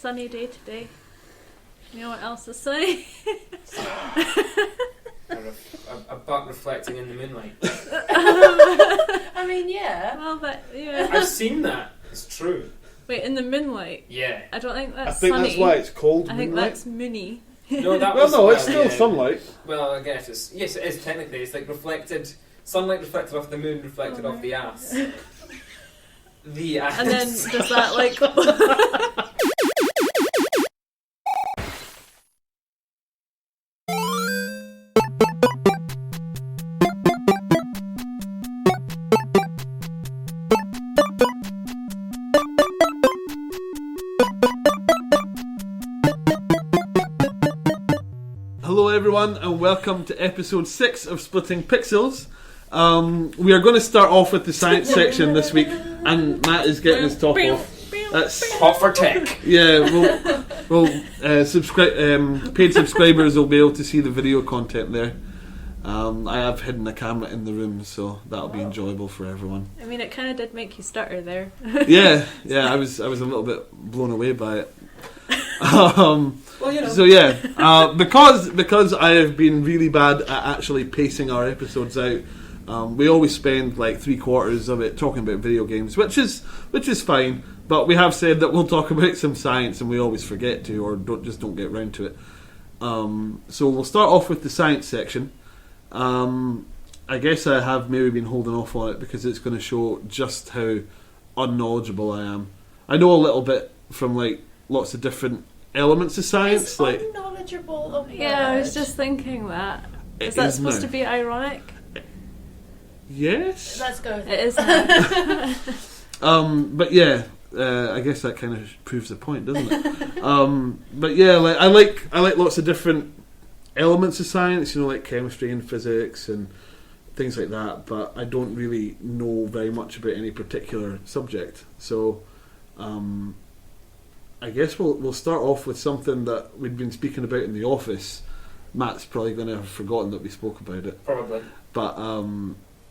sunny day today. You know what else is sunny? a butt reflecting in the moonlight. I mean, yeah. Well, but yeah. I've seen that. It's true. Wait, in the moonlight? Yeah. I don't think that's I think sunny. that's why it's called I think moonlight. that's moony. No, that Well, was, no, it's still yeah. sunlight. Well, I guess yes, it is technically. It's like reflected sunlight reflected off the moon, reflected off the ass. The ass. And then does that like? Hello everyone and welcome to episode 6 of Splitting Pixels. We are going to start off with the science section this week, and Matt is getting his top off. That's hot for tech. yeah. Paid subscribers will be able to see the video content there. I have hidden a camera in the room, so that'll be enjoyable for everyone. I mean, it kind of did make you stutter there. Yeah. I was a little bit blown away by it. Well, you know. So yeah, because I have been really bad at actually pacing our episodes out, we always spend like 3/4 of it talking about video games, which is fine. But we have said that we'll talk about some science, and we always forget to, or don't get round to it. So we'll start off with the science section. I guess I have maybe been holding off on it because it's going to show just how unknowledgeable I am. I know a little bit from like lots of different elements of science. Is like unknowledgeable a word? Yeah, I was just thinking that. It Is that is supposed now. to be ironic? Let's Yes. go with It it. is now. But yeah, I guess that kind of proves the point, doesn't it? But yeah, like I like lots of different elements of science, like chemistry and physics and things like that. But I don't really know very much about any particular subject. So I guess we'll start off with something that we'd been speaking about in the office. Matt's probably going to have forgotten that we spoke about it. Probably. But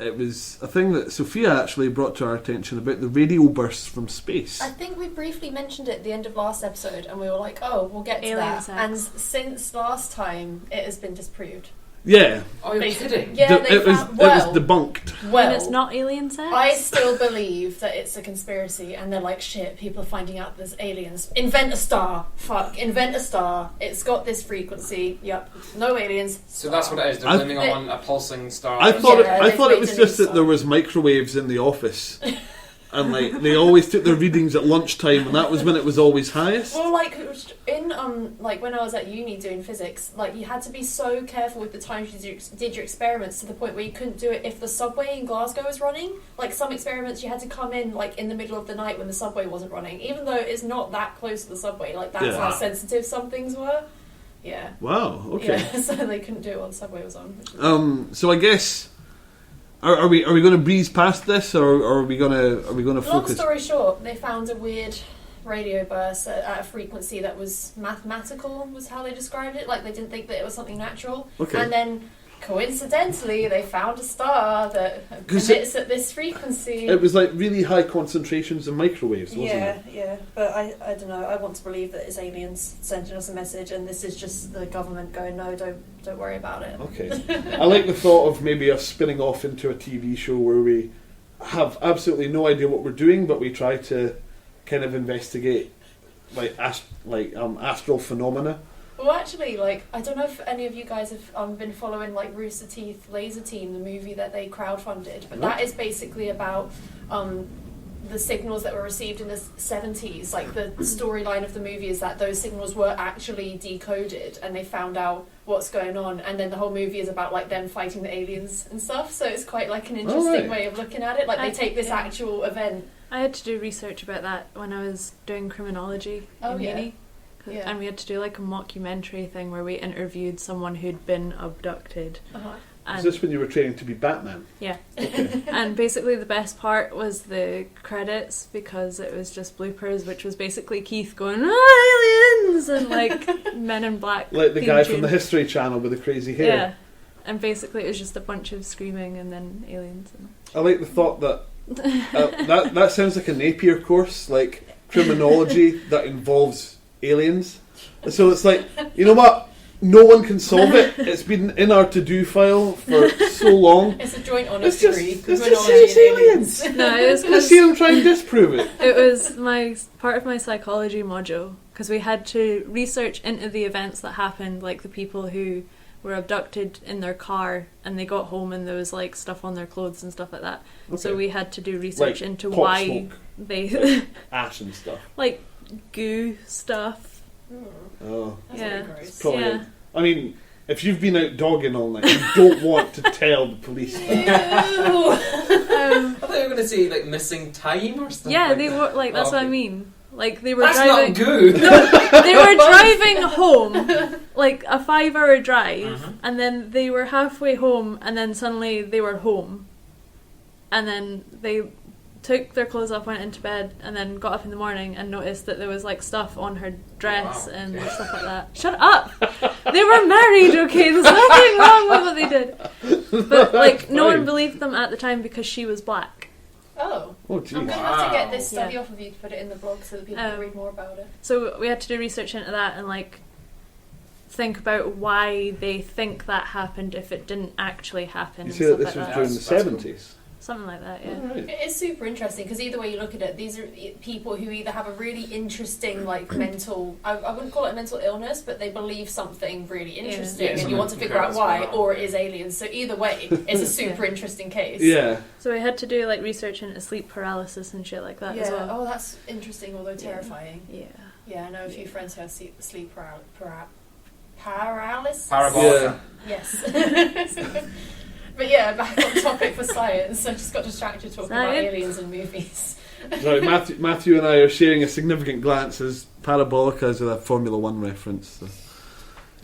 it was a thing that Sophia actually brought to our attention about the radio bursts from space. I think we briefly mentioned it at the end of last episode, and we were like, "Oh, we'll get to Alien that." sex. And since last time, it has been disproved. Yeah. Oh, you're Basically. kidding? Yeah, it was debunked. Well, And it's not alien sex? I still believe that it's a conspiracy, and they're like, shit, people are finding out there's aliens. Invent a star. Fuck, invent a star. It's got this frequency. Yep. No aliens. So that's what it is. They're I- blaming on a pulsing star. I thought Yeah, it they've was made a just new that there was microwaves in the office, and like they always took their readings at lunchtime, and that was when it was always highest. Well, like in like when I was at uni doing physics, like you had to be so careful with the times you did your experiments to the point where you couldn't do it if the subway in Glasgow was running. Like some experiments, you had to come in like in the middle of the night when the subway wasn't running, even though it's not that close to the subway. Like that's Yeah. how sensitive some things were. Yeah. Wow. Okay. Yeah. So they couldn't do it while the subway was on. which was- So I guess are we going to breeze past this, or are we going to Long focus? story short, they found a weird radio burst at a frequency that was mathematical, was how they described it. Like they didn't think that it was something natural. Okay. And then coincidentally, they found a star that 'Cause emits at this frequency. It was like really high concentrations of microwaves, wasn't it? Yeah. But I don't know. I want to believe that it's aliens sending us a message, and this is just the government going, no, don't worry about it. Okay. I like the thought of maybe us spinning off into a TV show where we have absolutely no idea what we're doing, but we try to kind of investigate like astral phenomena. Well, actually, like, I don't know if any of you guys have been following, like, Rooster Teeth Laser Team, the movie that they crowdfunded, but that is basically about the signals that were received in the 70s. Like, the storyline of the movie is that those signals were actually decoded, and they found out what's going on, and then the whole movie is about, like, them fighting the aliens and stuff, so it's quite, like, an interesting way of looking at it. Like, they take this actual event. I had to do research about that when I was doing criminology in uni. Yeah. And we had to do like a mockumentary thing where we interviewed someone who'd been abducted. Uh-huh. Is this when you were training to be Batman? Yeah. Okay. And basically the best part was the credits, because it was just bloopers, which was basically Keith going, "Oh, aliens!" and like Men in Black. Like the theme guy tune. from the History Channel with the crazy hair. Yeah. And basically it was just a bunch of screaming and then aliens. I like the thought that that sounds like a Napier course, like criminology that involves aliens. So it's like, you know what? No one can solve it. It's been in our to-do file for so long. It's a joint honor It's just, degree. it's Criminology just it's and aliens. No, it was Let's see them try and disprove it. it was my part of my psychology module because we had to research into the events that happened, like the people who were abducted in their car and they got home and there was like stuff on their clothes and stuff like that. So Okay. we had to do research Like into pot why smoke. they Ash and stuff. like goo stuff. Oh, That's Yeah. really gross. probably. Yeah. I mean, if you've been out dogging all night, you don't want to tell the police that. I thought you were going to say like missing time or something. Yeah, like they that. were like that's what I Okay. mean. Like they were That's driving. not good. They were driving home, like a 5-hour drive, Mhm. and then they were halfway home, and then suddenly they were home, and then they took their clothes off, went into bed, and then got up in the morning and noticed that there was like stuff on her dress Wow, and okay. stuff like that. Shut up! They were married, okay? There's nothing wrong with what they did. But like, no one Fine. believed them at the time because she was black. Oh. Oh, I'm geez. going to have to get this Wow. study off of you to put it in the blog so that people can read more about it. So we had to do research into that and like think about why they think that happened if it didn't actually happen. You and say that stuff this like was that. during the That's cool. 70s? Something like that, yeah. Alright. It is super interesting because either way you look at it, these are people who either have a really interesting like mental, I wouldn't call it a mental illness, but they believe something really interesting Yeah, and you want to something figure out incredible why, going on. or it is aliens. So either way, it's a super interesting case. Yeah. So we had to do like research into sleep paralysis and shit like that as Yeah. well. Oh, that's interesting, although terrifying. Yeah. Yeah, I know a few friends who have sleep paralysis. Parabolica. Yes. But yeah, back on topic for science. I just got distracted talking about Science. aliens and movies. Right, Matthew and I are sharing a significant glance as Parabolica is a Formula One reference. So.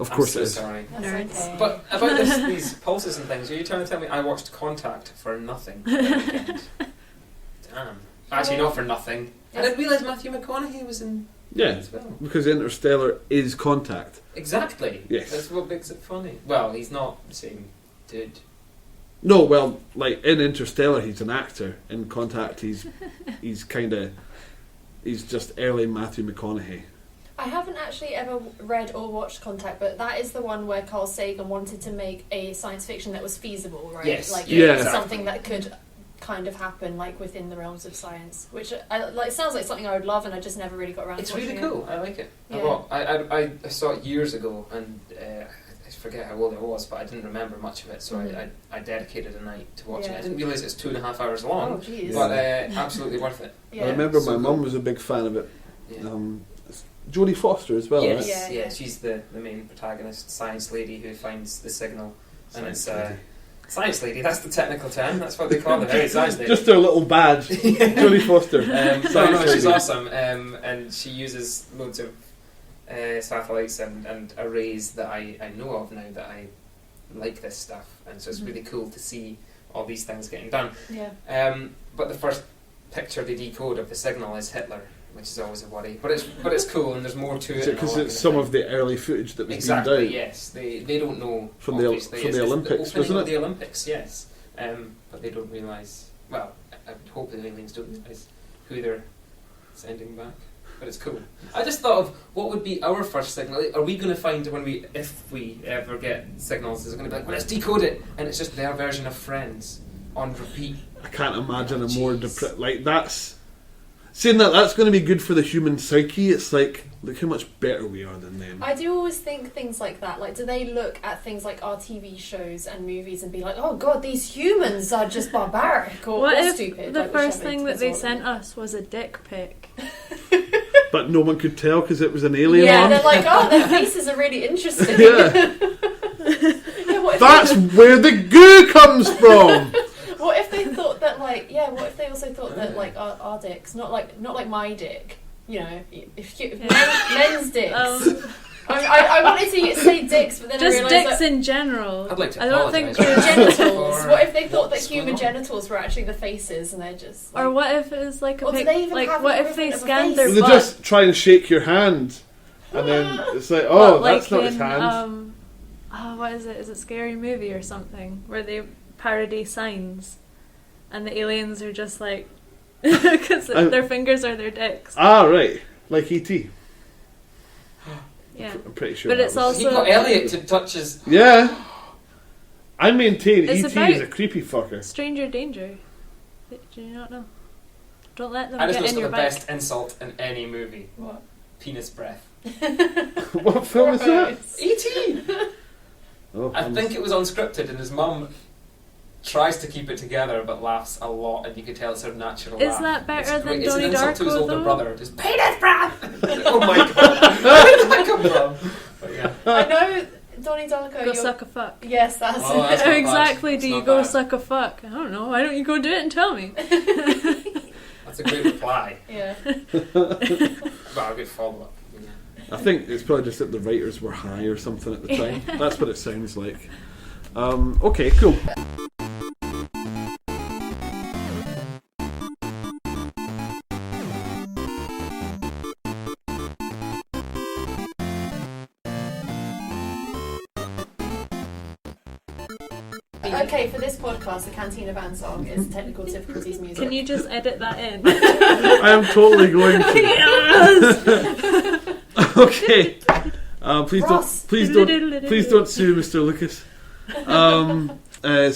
Of course I'm it so is. sorry. That's Nerds. okay. But about these pulses and things, are you trying to tell me I watched Contact for nothing? the weekend? Damn. Actually, not for nothing. I didn't realise Matthew McConaughey was in Yeah, as well. because Interstellar is Contact. Exactly. Yes. That's what makes it funny. Well, he's not the same dude. No, well, like in Interstellar, he's an actor. In Contact, he's just early Matthew McConaughey. I haven't actually ever read or watched Contact, but that is the one where Carl Sagan wanted to make a science fiction that was feasible, right? Yes, Like yeah, something that could kind of happen like within the realms of science, which sounds like something I would love, and I just never really got around It's to watching really cool. I like it. Yeah. I saw it years ago, and I forget how old I was, but I didn't remember much of it, so Mhm. I dedicated a night to watching Yeah. it. I didn't realise it was 2.5 hours Oh, long, jeez. but absolutely worth it. Yeah. I remember So my mum cool. was a big fan of it. Yeah. It's Jodie Foster as well, yes, right? Yeah. she's the main protagonist, science lady who finds the signal, and Science it's lady. science lady. That's the technical term. That's what they call it. Very science lady. Just their little badge. Jodie Foster. No, Science she's lady. awesome, and she uses loads of satellites and arrays that I know of now that I like this stuff, and so it's really cool to see all these things getting done. Yeah. But the first picture they decode of the signal is Hitler, which is always a worry. But it's cool, and there's more to it. Because it's some of the early footage that was exactly beamed out. yes. They don't know From the obviously. Olympics, it's the opening wasn't of it? the Olympics, yes. But they don't realise. Well, I would hope the aliens don't realise who they're sending back. But it's cool. I just thought of what would be our first signal. Are we going to find if we ever get signals, is it going to be like, well, let's decode it, and it's just their version of Friends on repeat. I can't imagine Oh, a more jeez. like that's saying that's going to be good for the human psyche. It's like, look how much better we are than them. I do always think things like that. Like, do they look at things like our TV shows and movies and be like, "Oh God, these humans are just barbaric or, What or if stupid"? the like, first whichever thing that they is sent us was a dick pic? But no one could tell because it was an alien Yeah, one. they're like, "Oh, their faces are really interesting." Yeah. Yeah, what if That's they, where the goo comes from. what if they thought that like what if they also thought that like our dicks, not like my dick, you know, if men's dicks. I wanted to say dicks, but then Just I realised dicks that in general. I'd like to I don't think apologise. there's genitals. For What if they thought that what's human going on? genitals were actually the faces, and they're just like, Or what if it was like a Or do pic? they even Like have what an if they equivalent of a scanned face? their They butt? just try and shake your hand, and then it's like, oh, What, that's not his in, hand. What is it? Is it Scary Movie or something? Where they parody signs, and the aliens are just like, because their fingers are their dicks. Ah, right, like E.T. Yeah. I'm pretty sure. But that it's was- also- He got Elliot to touch his. Yeah. I maintain It's E.T. about- is a creepy fucker. Stranger danger. Do you not know? Don't let them I just get know it's in got your the bike. best insult in any movie. What? Penis breath. What film is that? E.T. Oh, I think it was unscripted, and his mum tries to keep it together but laughs a lot, and you can tell it's her natural Is laugh. that better It's than great. It's Donnie an insult to his Darko, older though? brother. Just penis breath. Oh my god! Where did that come from? But yeah. I know Donnie Darko. Go you're- suck a fuck. Yes, that's Oh, it. that's not bad. Exactly. It's Do you not go bad. suck a fuck? I don't know. Why don't you go do it and tell me? That's a great reply. Yeah. Well, a good follow up. Yeah. I think it's probably just that the writers were high or something at the time. That's what it sounds like. Okay, cool. Okay, for this podcast, the Cantina Band song is Technical Difficulties music. Can you just edit that in? I am totally going to. Yes! Okay. Ross. Please don't sue Mr. Lucas.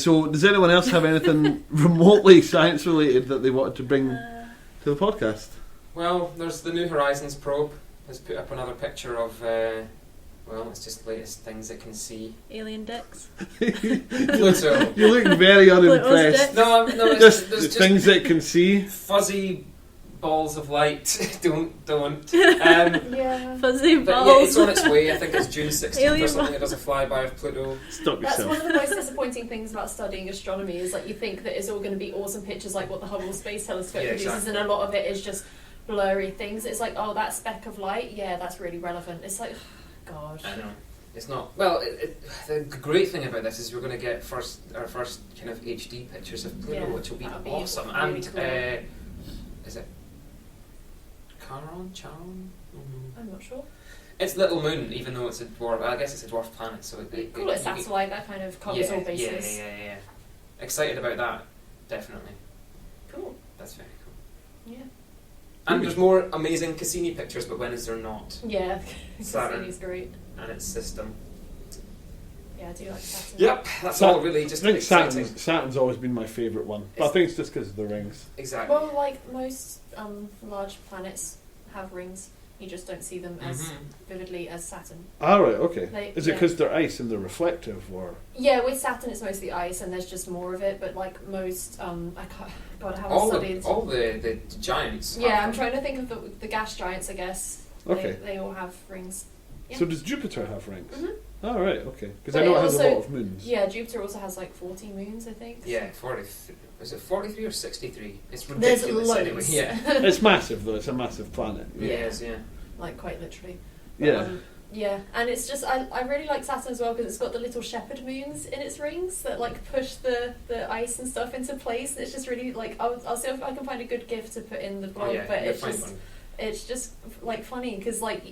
So does anyone else have anything remotely science related that they wanted to bring to the podcast? Well, there's the New Horizons probe. Has put up another picture of. Well, it's just the latest things it can see. Alien dicks. Pluto. You look very unimpressed. dick. No, there's Just just things that can see. fuzzy balls of light. don't. Yeah. Fuzzy But yeah, balls. it's on its way. I think it's June 16th or Alien something. It does a flyby of Pluto. Stop That's one yourself. of the most disappointing things about studying astronomy is like you think that it's all going to be awesome pictures like what the Hubble Space Telescope Yeah, produces, exactly. and a lot of it is just blurry things. It's like, oh, that speck of light, yeah, that's really relevant. It's like, God. I know. It's not. Well, the great thing about this is we're going to get our first kind of HD pictures of Pluto, Yeah, which will be that'll be awesome. really And cool. is it Charon? I'm not sure. It's Little Moon, even though it's a dwarf. I guess it's a dwarf planet, so Call it satellite, that kind of covers all bases. Yeah. Excited about that, definitely. Cool. That's very cool. Yeah. And there's more amazing Cassini pictures, but when is there not? Yeah. Saturn. Cassini's great. And its system. Yeah, I do like Saturn. Yep, that's Sat- all really I just think exciting. Saturn's always been my favourite one, but I think it's just because of the rings. Exactly. Well, like most large planets have rings. You just don't see them as Mhm. vividly as Saturn. All right, okay. They- Is it yeah. because they're ice and they're reflective, or Yeah, with Saturn it's mostly ice and there's just more of it, but like most, I can't, God, I haven't all studied. the giants. Yeah, have I'm them. trying to think of the gas giants, I guess. Okay. They all have rings. Yeah. so does Jupiter have rings? Mhm. All right, okay. Because But I know it it has a also- lot of moons. Yeah, Jupiter also has like 40 moons, I think. Yeah, 40. Is it 43 or 63? It's There's ridiculous loads. anyway. Yeah. It's massive though. It's a massive planet. Yeah. Yes, yeah. Like quite literally. But, Yeah. yeah, and it's just, I really like Saturn as well because it's got the little shepherd moons in its rings that like push the ice and stuff into place. And it's just really like, I'll see if I can find a good gift to put in the blog, Oh yeah. but you'll it's find just, one. it's just like funny because like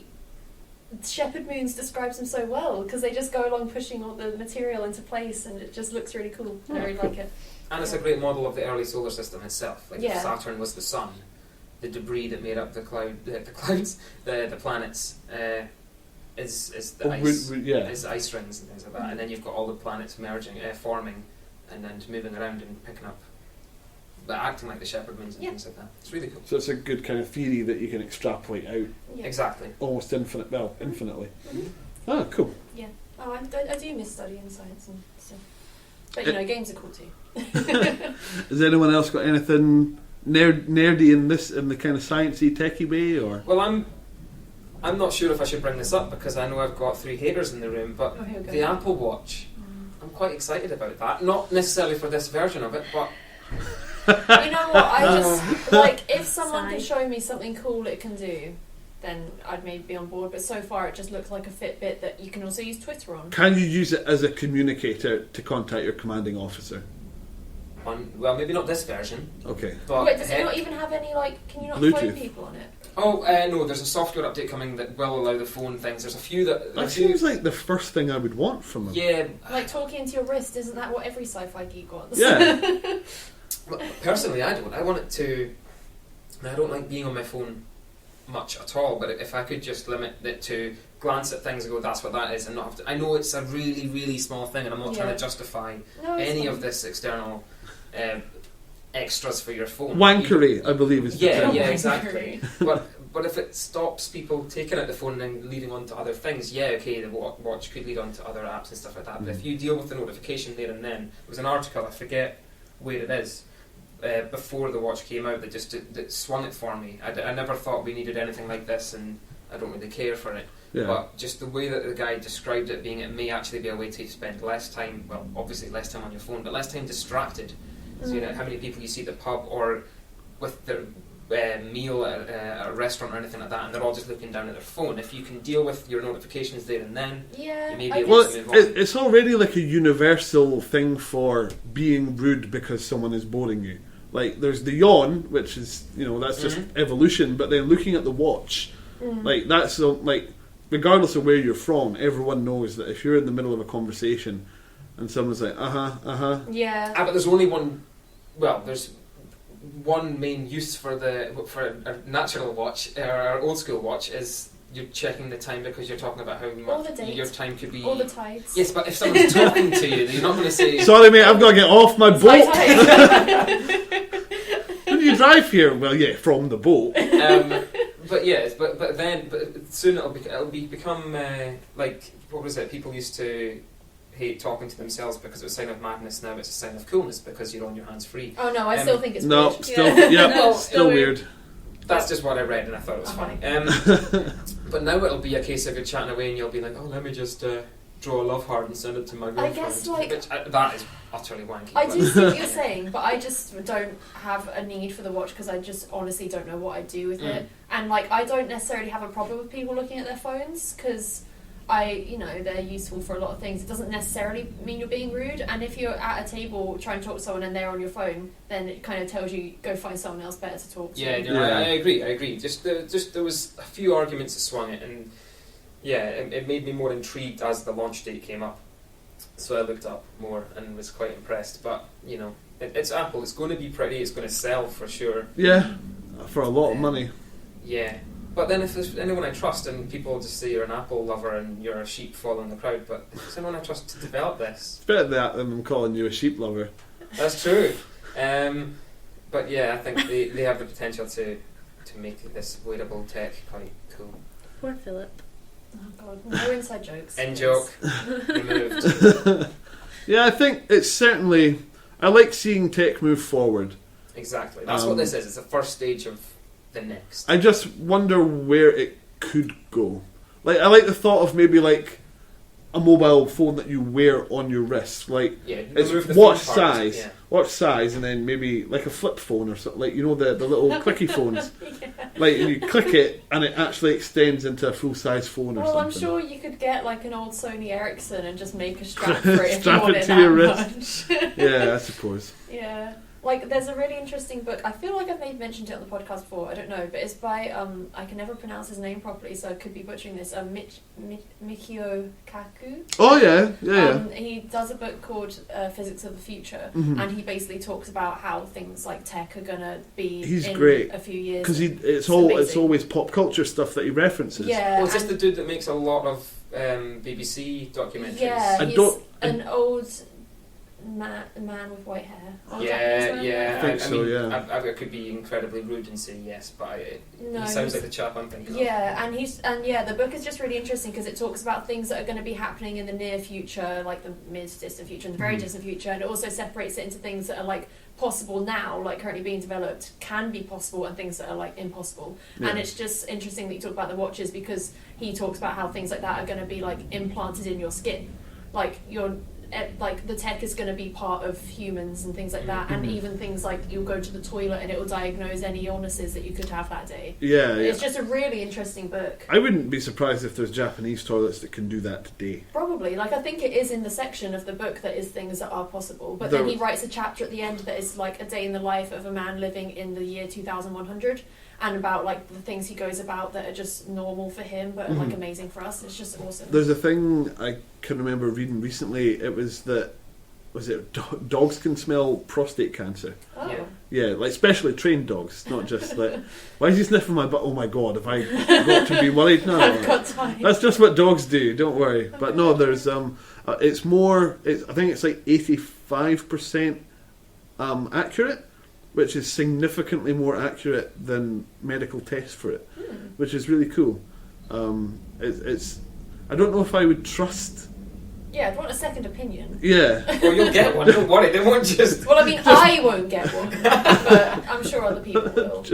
shepherd moons describes them so well because they just go along pushing all the material into place and it just looks really cool. I Oh, really cool. like it. And it's a great model of the early solar system itself. Like Yeah. if Saturn was the sun, the debris that made up the clouds, the planets, is the Oh, ice. yeah. Is ice rings and things like that. And then you've got all the planets merging, forming, and then moving around and picking up, but acting like the shepherd moons and Yeah. things like that. It's really cool. So it's a good kind of theory that you can extrapolate out Yeah. Exactly. almost infinitely. Mhm. Ah, cool. Oh, I do miss studying science and stuff. But you know, games are cool too. Has anyone else got anything nerdy in the kind of sciencey techie way, or? Well, I'm not sure if I should bring this up because I know I've got 3 haters in the room, but Oh, here we go. the Apple Watch, I'm quite excited about that. Not necessarily for this version of it, but You know what? I just like if someone can Sigh. show me something cool it can do, then I'd maybe be on board. But so far, it just looks like a Fitbit that you can also use Twitter on. Can you use it as a communicator to contact your commanding officer? well, maybe not this version. Okay. But Wait, does it heck- not even have any like? Can you not Bluetooth. phone people on it? Oh no, there's a software update coming that will allow the phone things. There's a few that. That seems like the first thing I would want from him. Yeah. Like talking into your wrist, isn't that what every sci-fi geek wants? Yeah. Well, personally, I don't. I want it to. I don't like being on my phone much at all. But if I could just limit it to glance at things and go, that's what that is, and not have to. I know it's a really, really small thing, and I'm not trying to justify any of this external extras for your phone. Wankery, I believe is the term. Yeah, exactly. But if it stops people taking out the phone and then leading on to other things, okay, the watch could lead on to other apps and stuff like that. But if you deal with the notification there and then, there was an article, I forget where it is, before the watch came out that swung it for me. I never thought we needed anything like this, and I don't really care for it. Yeah. But just the way that the guy described it, being it may actually be a way to spend less time, well, obviously less time on your phone, but less time distracted. So you know how many people you see at the pub or with their meal at a restaurant or anything like that, and they're all just looking down at their phone. If you can deal with your notifications there and then, you may be able to move on. It's already like a universal thing for being rude because someone is boring you. Like, there's the yawn, which is, that's just evolution, but then looking at the watch, like, that's, like, regardless of where you're from, everyone knows that if you're in the middle of a conversation and someone's like, Yeah. But there's only one, there's one main use for a natural watch, or our old school watch, is you're checking the time because you're talking about how much your time could be. All the tides. Yes, but if someone's talking to you, you're not going to say, sorry mate, I've got to get off my boat. When do you drive here? Well, yeah, from the boat. But yes, but soon it'll become like, what was it? People used to hate talking to themselves because it was a sign of madness. Now it's a sign of coolness because you're on your hands free. Oh no, I still think it's no, weird. still weird. That's just what I read and I thought it was funny. But now it'll be a case of you're chatting away and you'll be like, oh, let me just draw a love heart and send it to my girlfriend. I guess that is utterly wanky. I do see what you're saying, but I just don't have a need for the watch because I just honestly don't know what I'd do with it. And I don't necessarily have a problem with people looking at their phones because they're useful for a lot of things. It doesn't necessarily mean you're being rude, and if you're at a table trying to talk to someone and they're on your phone, then it kind of tells you go find someone else better to talk to. I agree. Just there was a few arguments that swung it, and it made me more intrigued as the launch date came up. So I looked up more and was quite impressed. But it's Apple. It's going to be pretty. It's going to sell for sure. Yeah, for a lot of money. Yeah. But then if there's anyone I trust, and people just say you're an Apple lover and you're a sheep following the crowd, but if there's anyone I trust to develop this... It's better that than them calling you a sheep lover. That's true. But yeah, I think they have the potential to make this wearable tech quite cool. Poor Philip. Oh god, no inside jokes. In joke. Removed. Yeah, I think it's certainly... I like seeing tech move forward. Exactly. That's what this is. It's the first stage of the next. I just wonder where it could go. I like the thought of maybe a mobile phone that you wear on your wrist. It's watch size, and then maybe a flip phone or something. The little clicky phones. And you click it, and it actually extends into a full size phone or something. Well, I'm sure you could get an old Sony Ericsson and just make a strap for it if you Strap want it it to that your much. wrist. Yeah, I suppose. Yeah. There's a really interesting book. I feel like I've maybe mentioned it on the podcast before. I don't know, but it's by I can never pronounce his name properly, so I could be butchering this. Michio Kaku. Oh yeah. He does a book called Physics of the Future, and he basically talks about how things like tech are gonna be. He's in great a few years because it's always pop culture stuff that he references. Yeah. Well, is this the dude that makes a lot of BBC documentaries? Yeah, he's an old man with white hair. I think so. I could be incredibly rude and say yes, but he sounds like the chap I'm thinking of. Yeah, the book is just really interesting because it talks about things that are going to be happening in the near future, like the mid-distant future and the very distant future, and it also separates it into things that are possible now, currently being developed, can be possible, and things that are impossible. Yeah. And it's just interesting that you talk about the watches because he talks about how things like that are going to be implanted in your skin, the tech is going to be part of humans and things like that, and even things you'll go to the toilet and it will diagnose any illnesses that you could have that day. It's just a really interesting book. I wouldn't be surprised if there's Japanese toilets that can do that today. Probably. I think it is in the section of the book that is things that are possible, but then he writes a chapter at the end that is a day in the life of a man living in the year 2100, and about the things he goes about that are just normal for him but are amazing for us. It's just awesome. There's a thing I can remember reading recently. It was that dogs can smell prostate cancer. Oh. Yeah, like specially trained dogs, not just like, why is he sniffing my butt? Oh my god, have I got to be worried? No, I've got time. that's just what dogs do. Don't worry. But no, there's it's more. I think it's like 85% accurate, which is significantly more accurate than medical tests for it, which is really cool. It's I don't know if I would trust. Yeah, I'd want a second opinion. Yeah. Well, you'll get one. Don't worry. They won't just. Well, I mean, I won't get one, but I'm sure other people will.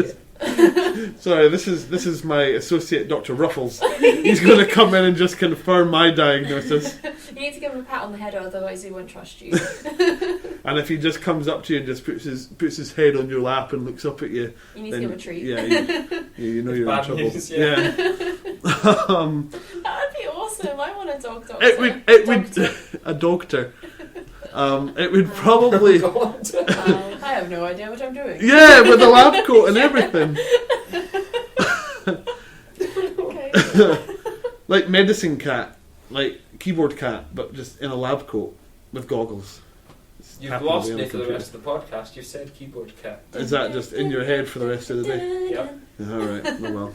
Sorry, this is my associate, Dr. Ruffles. He's going to come in and just confirm my diagnosis. You need to give him a pat on the head, otherwise he won't trust you. And if he just comes up to you and just puts his head on your lap and looks up at you, You need to give him a treat. Yeah, you know you're in Bad trouble. news, yeah. That'd be awesome. I want a dog doctor. It would a doctor. It would probably. God. I have no idea what I'm doing. Yeah, with a lab coat and everything. Okay. Like medicine cat, like keyboard cat, but just in a lab coat with goggles. It's You've tapping lost away on me the for the computer. rest of the podcast. You've said keyboard cat. Is that just in your head for the rest of the day? Yep. Yeah, all right. Oh well.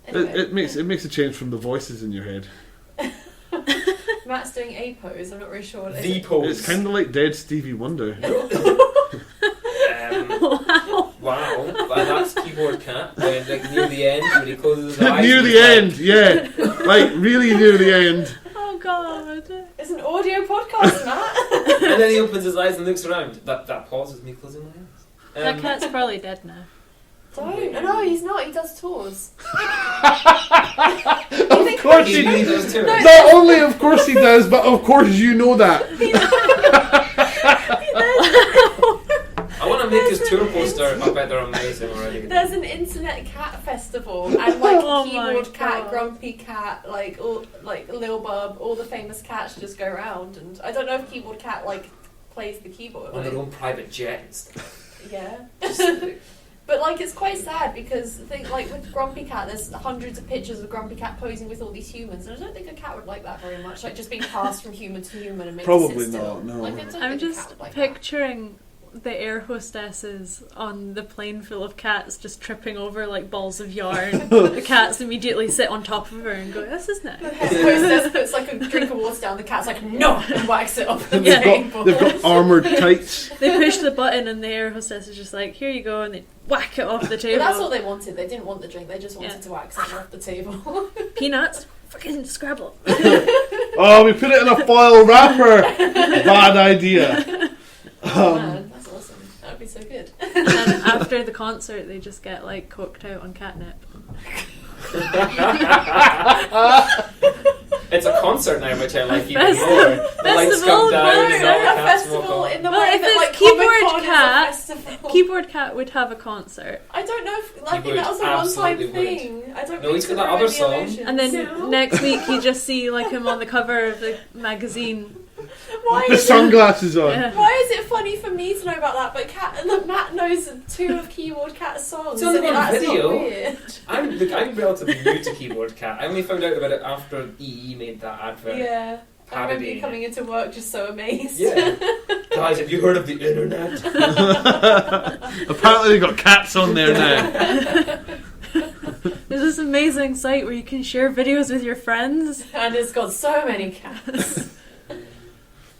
Anyway, It makes a change from the voices in your head. Matt's doing a pose. I'm not really sure what it The is. pose. It's kind of like dead Stevie Wonder. Wow. Well, that's keyboard cat. When, like near the end, when he closes his eyes. Near he's the like- end, yeah, like really near the end. Oh god. It's an audio podcast, Matt. And then he opens his eyes and looks around. That pause is me closing my eyes. That cat's probably dead now. Don't. No, he's not. He does tours. Of course He he really does. does too. Not only of course he does, but of course you know that. I want to make his tour poster. I bet they're amazing already. There's an internet cat festival, and like Oh my keyboard cat, God. grumpy cat, like all like Lil Bub, all the famous cats just go around. And I don't know if keyboard cat like plays the keyboard. On Like, their own private jet and stuff. yeah. Just, like, But like it's quite sad because I think like with Grumpy Cat, there's hundreds of pictures of Grumpy Cat posing with all these humans, and I don't think a cat would like that very much. Like just being passed from human to human and made Probably to sit still. not, no. Like, I don't I'm think a cat just would like picturing the air hostesses on the plane full of cats just tripping over like balls of yarn. The cats immediately sit on top of her and go, "This is nice." that. The hostess puts like a drink of water down, the cat's like no, and whacks it off the They've table. got armoured tights. They push the button and the air hostess is just like, "Here you go," and they whack it off the But table. that's all they wanted. They didn't want the drink. They just wanted Yeah. to wax it off the table. Peanuts, fucking Scrabble. Oh, we put it in a foil wrapper. Bad idea. Oh man, that's awesome. That would be so good. And then after the concert, they just get like coked out on catnip. it's a concert now, which I like even Festival. more. The lights come Festival, down and all the a cats walk festival off. in the Well, way if that it's like Keyboard Comic-Con Cat- is a festival. Keyboard Cat would have a concert, I don't know if He I think would, that was a one-time absolutely would. thing. I don't No, think he's got to that ruin other the song. illusion. and then No. next week you just see like him on the cover of the magazine. Why The is it, sunglasses on. Yeah. why is it funny for me to know about that, but Matt knows two of Keyboard Cat's songs? It's only and on that's video. Not weird. I'm relatively new to Keyboard Cat. I only found out about it after EE made that advert. Yeah. I remember Parodying you coming into work just so amazed. Yeah. Guys, have you heard of the internet? Apparently they got cats on there now. There's this amazing site where you can share videos with your friends. And it's got so many cats.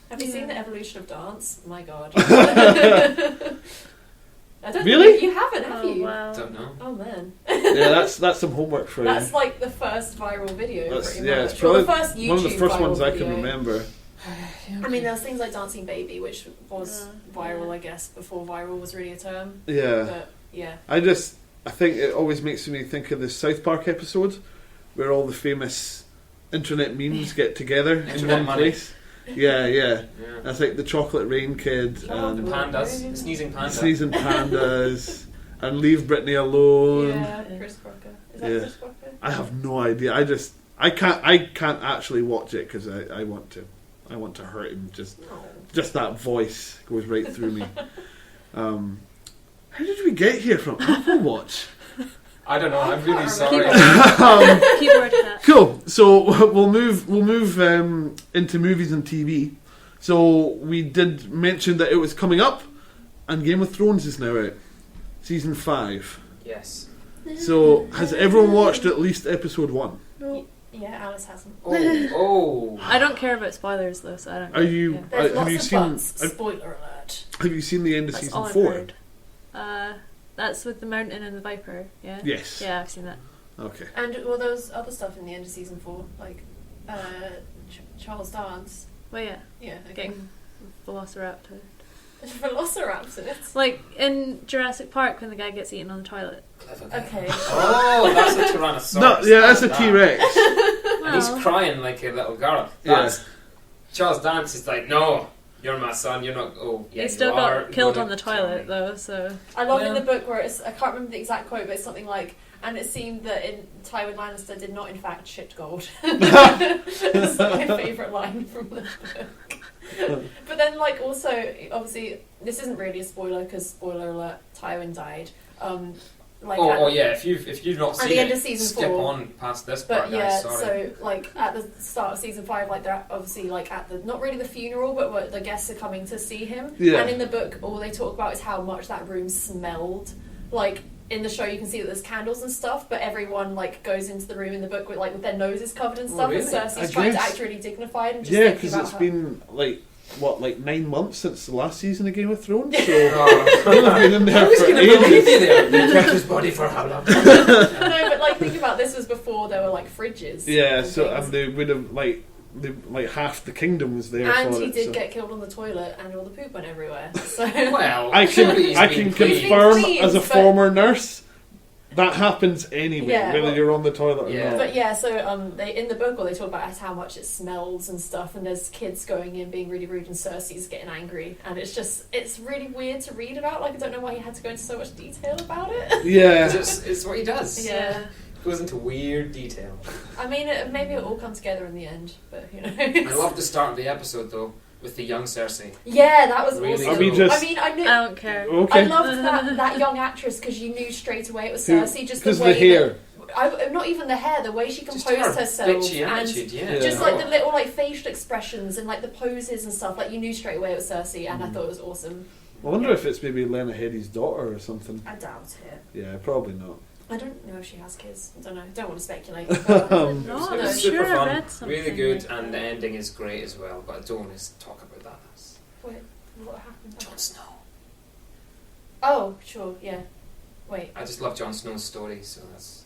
Have you Yeah. seen the evolution of dance? My god. I don't Really? think you haven't, have Oh you? wow. Don't know. Oh man. Yeah, that's some homework for you. That's like the first viral video, That's, pretty yeah, much. it's Or probably the first YouTube one of the first viral ones I video. can remember. I mean, there was things like Dancing Baby, which was viral, I guess, before viral was really a term. Yeah. But yeah. I think it always makes me think of the South Park episode where all the famous internet memes get together in Internet one money. place. Yeah, yeah. Yeah. That's like the Chocolate Rain Kid The and pandas. Sneezing panda. Sneezing Pandas and Leave Britney Alone. Yeah, Chris Crocker. Is that Yeah. Chris Crocker? I have no idea. I can't actually watch it because I want to hurt him. Just that voice goes right through me. How did we get here from Apple Watch? I don't know. I'm really sorry. Keyboard Cat. Cool. So we'll move into movies and TV. So we did mention that it was coming up. and Game of Thrones is now out. Season 5. Yes. So, has everyone watched at least episode 1? Yeah, Alice hasn't. Oh. I don't care about spoilers though, so I don't. Are you? Yeah. There's have lots you of seen? buts. Spoiler alert. Have you seen the end of That's season all I've 4? heard. That's with the mountain and the viper. Yeah. Yes. Yeah, I've seen that. Okay. And well, there was other stuff in the end of season 4, like Charles Dance. Well, yeah, Yeah, okay. getting Velociraptor. Velociraptors. Like in Jurassic Park when the guy gets eaten on the toilet. Clever guy. Okay. Oh, that's a Tyrannosaurus. No, yeah, that's a That. T-Rex. And he's crying like a little girl. That's Charles Dance is like, no, you're my son. You're not. Oh, yeah, He still you are got killed gonna on the kill me. toilet though, so I love in Yeah. the book where it's, I can't remember the exact quote, but it's something like, and it seemed that Tywin Lannister did not in fact shit gold. It's my favourite line from the book. But then, like, also, obviously, this isn't really a spoiler because, spoiler alert, Tywin died. Oh yeah, if you've not seen the end it, of season skip 4. on past this But part, yeah, guys. Sorry. so like at the start of season 5, like they're obviously like at the not really the funeral, but what the guests are coming to see him. Yeah. And in the book, all they talk about is how much that room smelled. Like in the show, you can see that there's candles and stuff, but everyone like goes into the room in the book with their noses covered and Oh, stuff. really? And Cersei's I trying to guess- act really dignified and just Yeah, thinking because about it's her. been like 9 months since the last season of Game of Thrones. So Oh. we've been in there Who's for going to believe ages. you there? They kept his body for how long? No, but like think about this was before there were like fridges. Yeah, and so things. and they would have like half the kingdom was there And for he it. did so. get killed on the toilet, and all the poop went everywhere. So Well, I surely he's can been clean. confirm clean, as a but- former nurse that happens anyway, Yeah, whether well- you're on the toilet or Yeah. not. But yeah, so they in the book, they talk about how much it smells and stuff, and there's kids going in being really rude, and Cersei's getting angry, and it's really weird to read about. Like I don't know why he had to go into so much detail about it. Yeah, It's what he does. Yeah, He goes into weird detail. I mean, maybe it'll all come together in the end, but who I knows? love the start of the episode though, with the young Cersei. Yeah, that was Really awesome. Are we just- I mean, I knew. I don't care. okay. I loved that young actress because you knew straight away it was Who- Cersei. Just because the way the hair. not even the hair, the way she Just composed her herself, bitchy and attitude, yeah. just Yeah. like the little like facial expressions and like the poses and stuff. Like you knew straight away it was Cersei, and I Mm. thought it was awesome. I wonder if it's maybe Lena Headey's daughter or something. I doubt it. Yeah, probably not. I don't know if she has kids. I don't know. Don't want to speculate. But No, It was I'm super sure I fun, read something really good, like and the that. ending is great as well. But I don't want to talk about that. wait, what happened? Jon Snow. Oh, sure, yeah. Wait. I just love Jon Snow's story, so that's.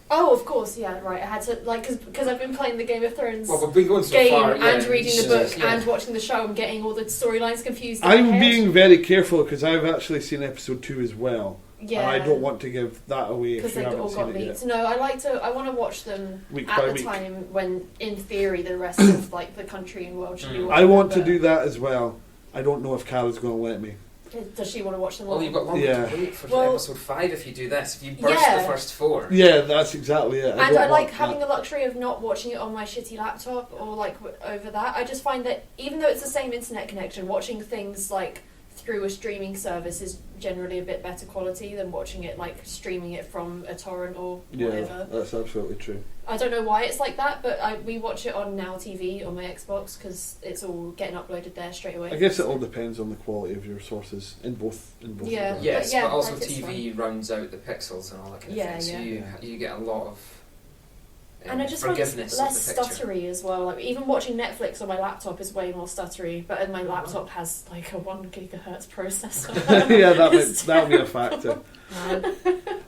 Oh, of course, yeah, right. I had to like because I've been playing the Game of Thrones Well, we've been going so game far. Yeah, and reading the book yeah. and watching the show. I'm getting all the storylines confused. in my I'm head. being very careful because I've actually seen episode 2 as well, yeah. and I don't want to give that away Because if you they haven't all seen got it leaked. yet. No, I want to watch them Week at by the week. time when, in theory, the rest of like the country and world should be watching I want them, to do that as well. I don't know if Carla's going to let me. Does she want to watch them all? Well, you've got longer Yeah. to wait for Well- episode 5 if you do this. If you burst Yeah. the first 4. Yeah, that's exactly it. And don't I like want having that. the luxury of not watching it on my shitty laptop or like over that. I just find that even though it's the same internet connection, watching things like through a streaming service is generally a bit better quality than watching it like streaming it from a torrent or Yeah, whatever. that's absolutely true. I don't know why it's like that, but we watch it on Now TV on my Xbox because it's all getting uploaded there straight away. I guess it all depends on the quality of your sources in both. Yeah. regards. Yes, Yeah, but also like it's TV rounds out the pixels and all that kind of Yeah, thing. So you get a lot of And I just find forgiveness it's of less the picture. stuttery as well. Like even watching Netflix on my laptop is way more stuttery, but my laptop has like a 1 gigahertz processor. Yeah, that'll be a factor.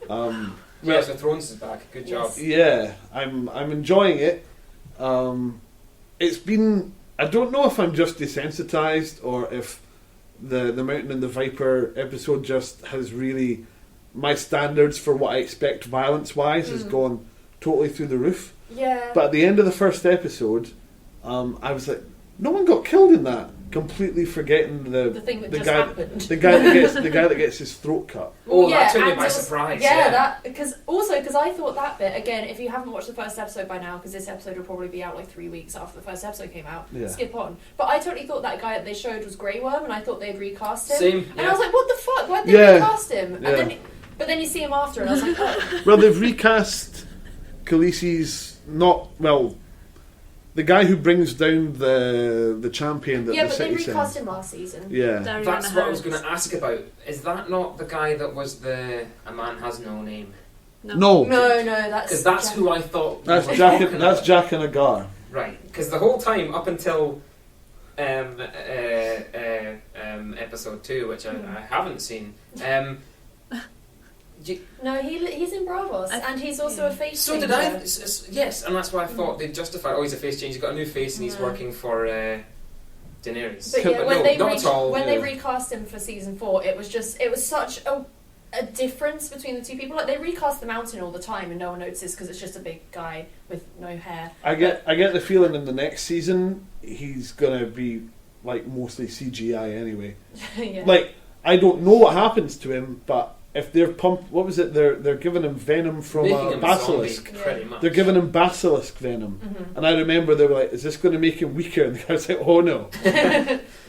Um, Yeah, so Thrones is back. Good job. Yes. Yeah, I'm enjoying it. It's been. I don't know if I'm just desensitized or if the Mountain and the Viper episode just has really my standards for what I expect violence wise has gone totally through the roof. yeah. But at the end of the first episode, I was like, no one got killed in that. Completely forgetting the thing that the just guy happened. the guy that gets his throat cut. Oh, Well, that took me and by it was- surprise. Yeah, that because I thought that bit again. If you haven't watched the first episode by now, because this episode will probably be out like 3 weeks after the first episode came out, Yeah. skip on. But I totally thought that guy that they showed was Grey Worm, and I thought they'd recast him. Same. And I Yeah. was like, what the fuck? Why'd they Yeah. recast him? And Yeah. but then you see him after, and I was like, oh. Well, they've recast Khaleesi's the guy who brings down the champion that Yeah, the but they city recast sends. him last season. Yeah. Dario That's what I was Naharis. going to ask about. Is that not the guy that was A Man Has No Name? No. No, that's... Because that's Jack. who I thought... That's we were Jack. talking That's about. Jack and Agar. Right, because the whole time up until episode 2, which I haven't seen, No, he's in Bravos, and he's also a face so changer. did I. Yes, and that's why I thought they'd justify. Oh, he's a face change. He's got a new face, and he's working for Daenerys. But yeah, when, no, not at all. when they recast him for season 4, it was such a difference between the two people. Like, they recast the Mountain all the time, and no one notices because it's just a big guy with no hair. I get the feeling in the next season he's gonna be like mostly CGI anyway. Yeah. Like, I don't know what happens to him, but if they're what was it? They're giving him venom from Making a him basilisk. zombie, pretty much. They're giving him basilisk venom, and I remember they were like, "Is this going to make him weaker?" And the guy's like, "Oh no."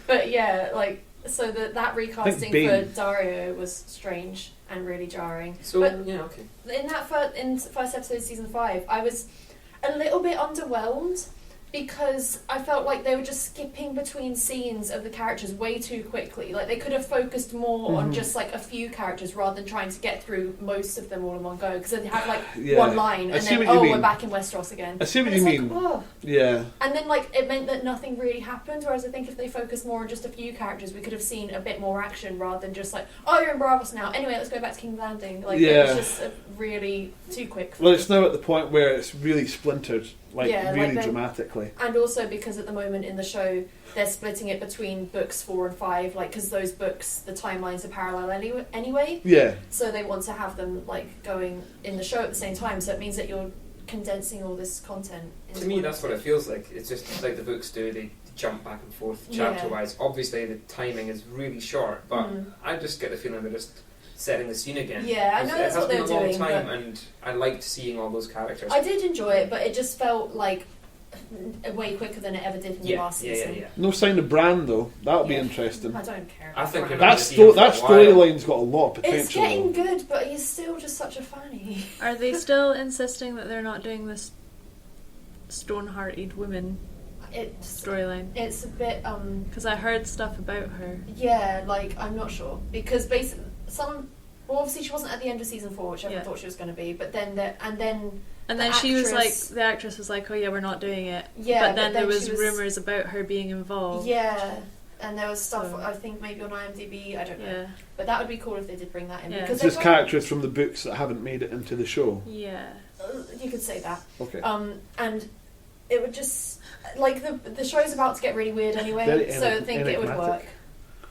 But yeah, like, so that recasting Bane. for Dario was strange and really jarring. So but yeah, okay. in that first episode of season 5, I was a little bit underwhelmed because I felt like they were just skipping between scenes of the characters way too quickly. Like, they could have focused more on just like a few characters rather than trying to get through most of them all in one go, because they had like one line I and see then what you mean. we're back in Westeros again. I see what And you it's mean. like, whoa. Yeah. And then, like, it meant that nothing really happened, whereas I think if they focused more on just a few characters, we could have seen a bit more action rather than just like, oh, you're in Bravos now. Anyway, let's go back to King's Landing. Like, it was just really too quick. Well, it's now at the point where it's really splintered, like Yeah, really like dramatically. And also because at the moment in the show, they're splitting it between books 4 and 5, like, because those books, the timelines are parallel anyway. Yeah. So they want to have them, like, going in the show at the same time, so it means that you're condensing all this content. To me, that's what it feels like. It's just like the books do. They jump back and forth chapter-wise. Obviously, the timing is really short, but I just get the feeling they're just setting the scene again. Yeah, I know that's what they're doing. It has been a long time, and I liked seeing all those characters. I did enjoy it, but it just felt like way quicker than it ever did in the last season. Yeah. No sign of Bran though. That'll be interesting. I don't care. I think Bran. we're That see him for a while. storyline's got a lot of potential. It's getting good, but he's still just such a fanny. Are they still insisting that they're not doing this stone-hearted woman storyline? It's a bit Because I heard stuff about her. yeah, like, I'm not sure, because basically obviously she wasn't at the end of season 4, which everyone thought she was going to be, but then And then she was like, the actress was like, oh yeah, we're not doing it. Yeah, but then there was she was- rumours about her being involved. Yeah, and there was stuff, So- I think maybe on IMDb, I don't know. Yeah. But that would be cool if they did bring that in. Yeah. Because It's they've just got- characters from the books that haven't made it into the show. Yeah. You could say that. Okay. And it would just, like, the show's about to get really weird anyway, Very so I think it would enigmatic. work.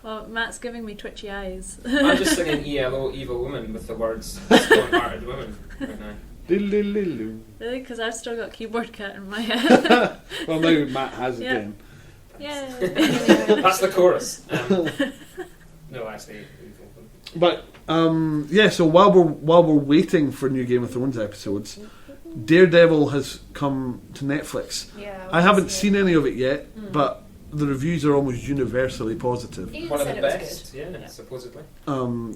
Well, Matt's giving me twitchy eyes. I'm just singing ELO, Evil Woman, with the words Stone-Hearted Woman right now. Diddle-diddle-doo. Really? Because I've still got Keyboard Cat in my head. Well, now Matt has Yeah. again. Yeah. That's the chorus. No, actually. But yeah, so while we're waiting for new Game of Thrones episodes, Daredevil has come to Netflix. Yeah, I haven't seen any of it yet, but the reviews are almost universally positive. You One of said the it was best, yeah, supposedly.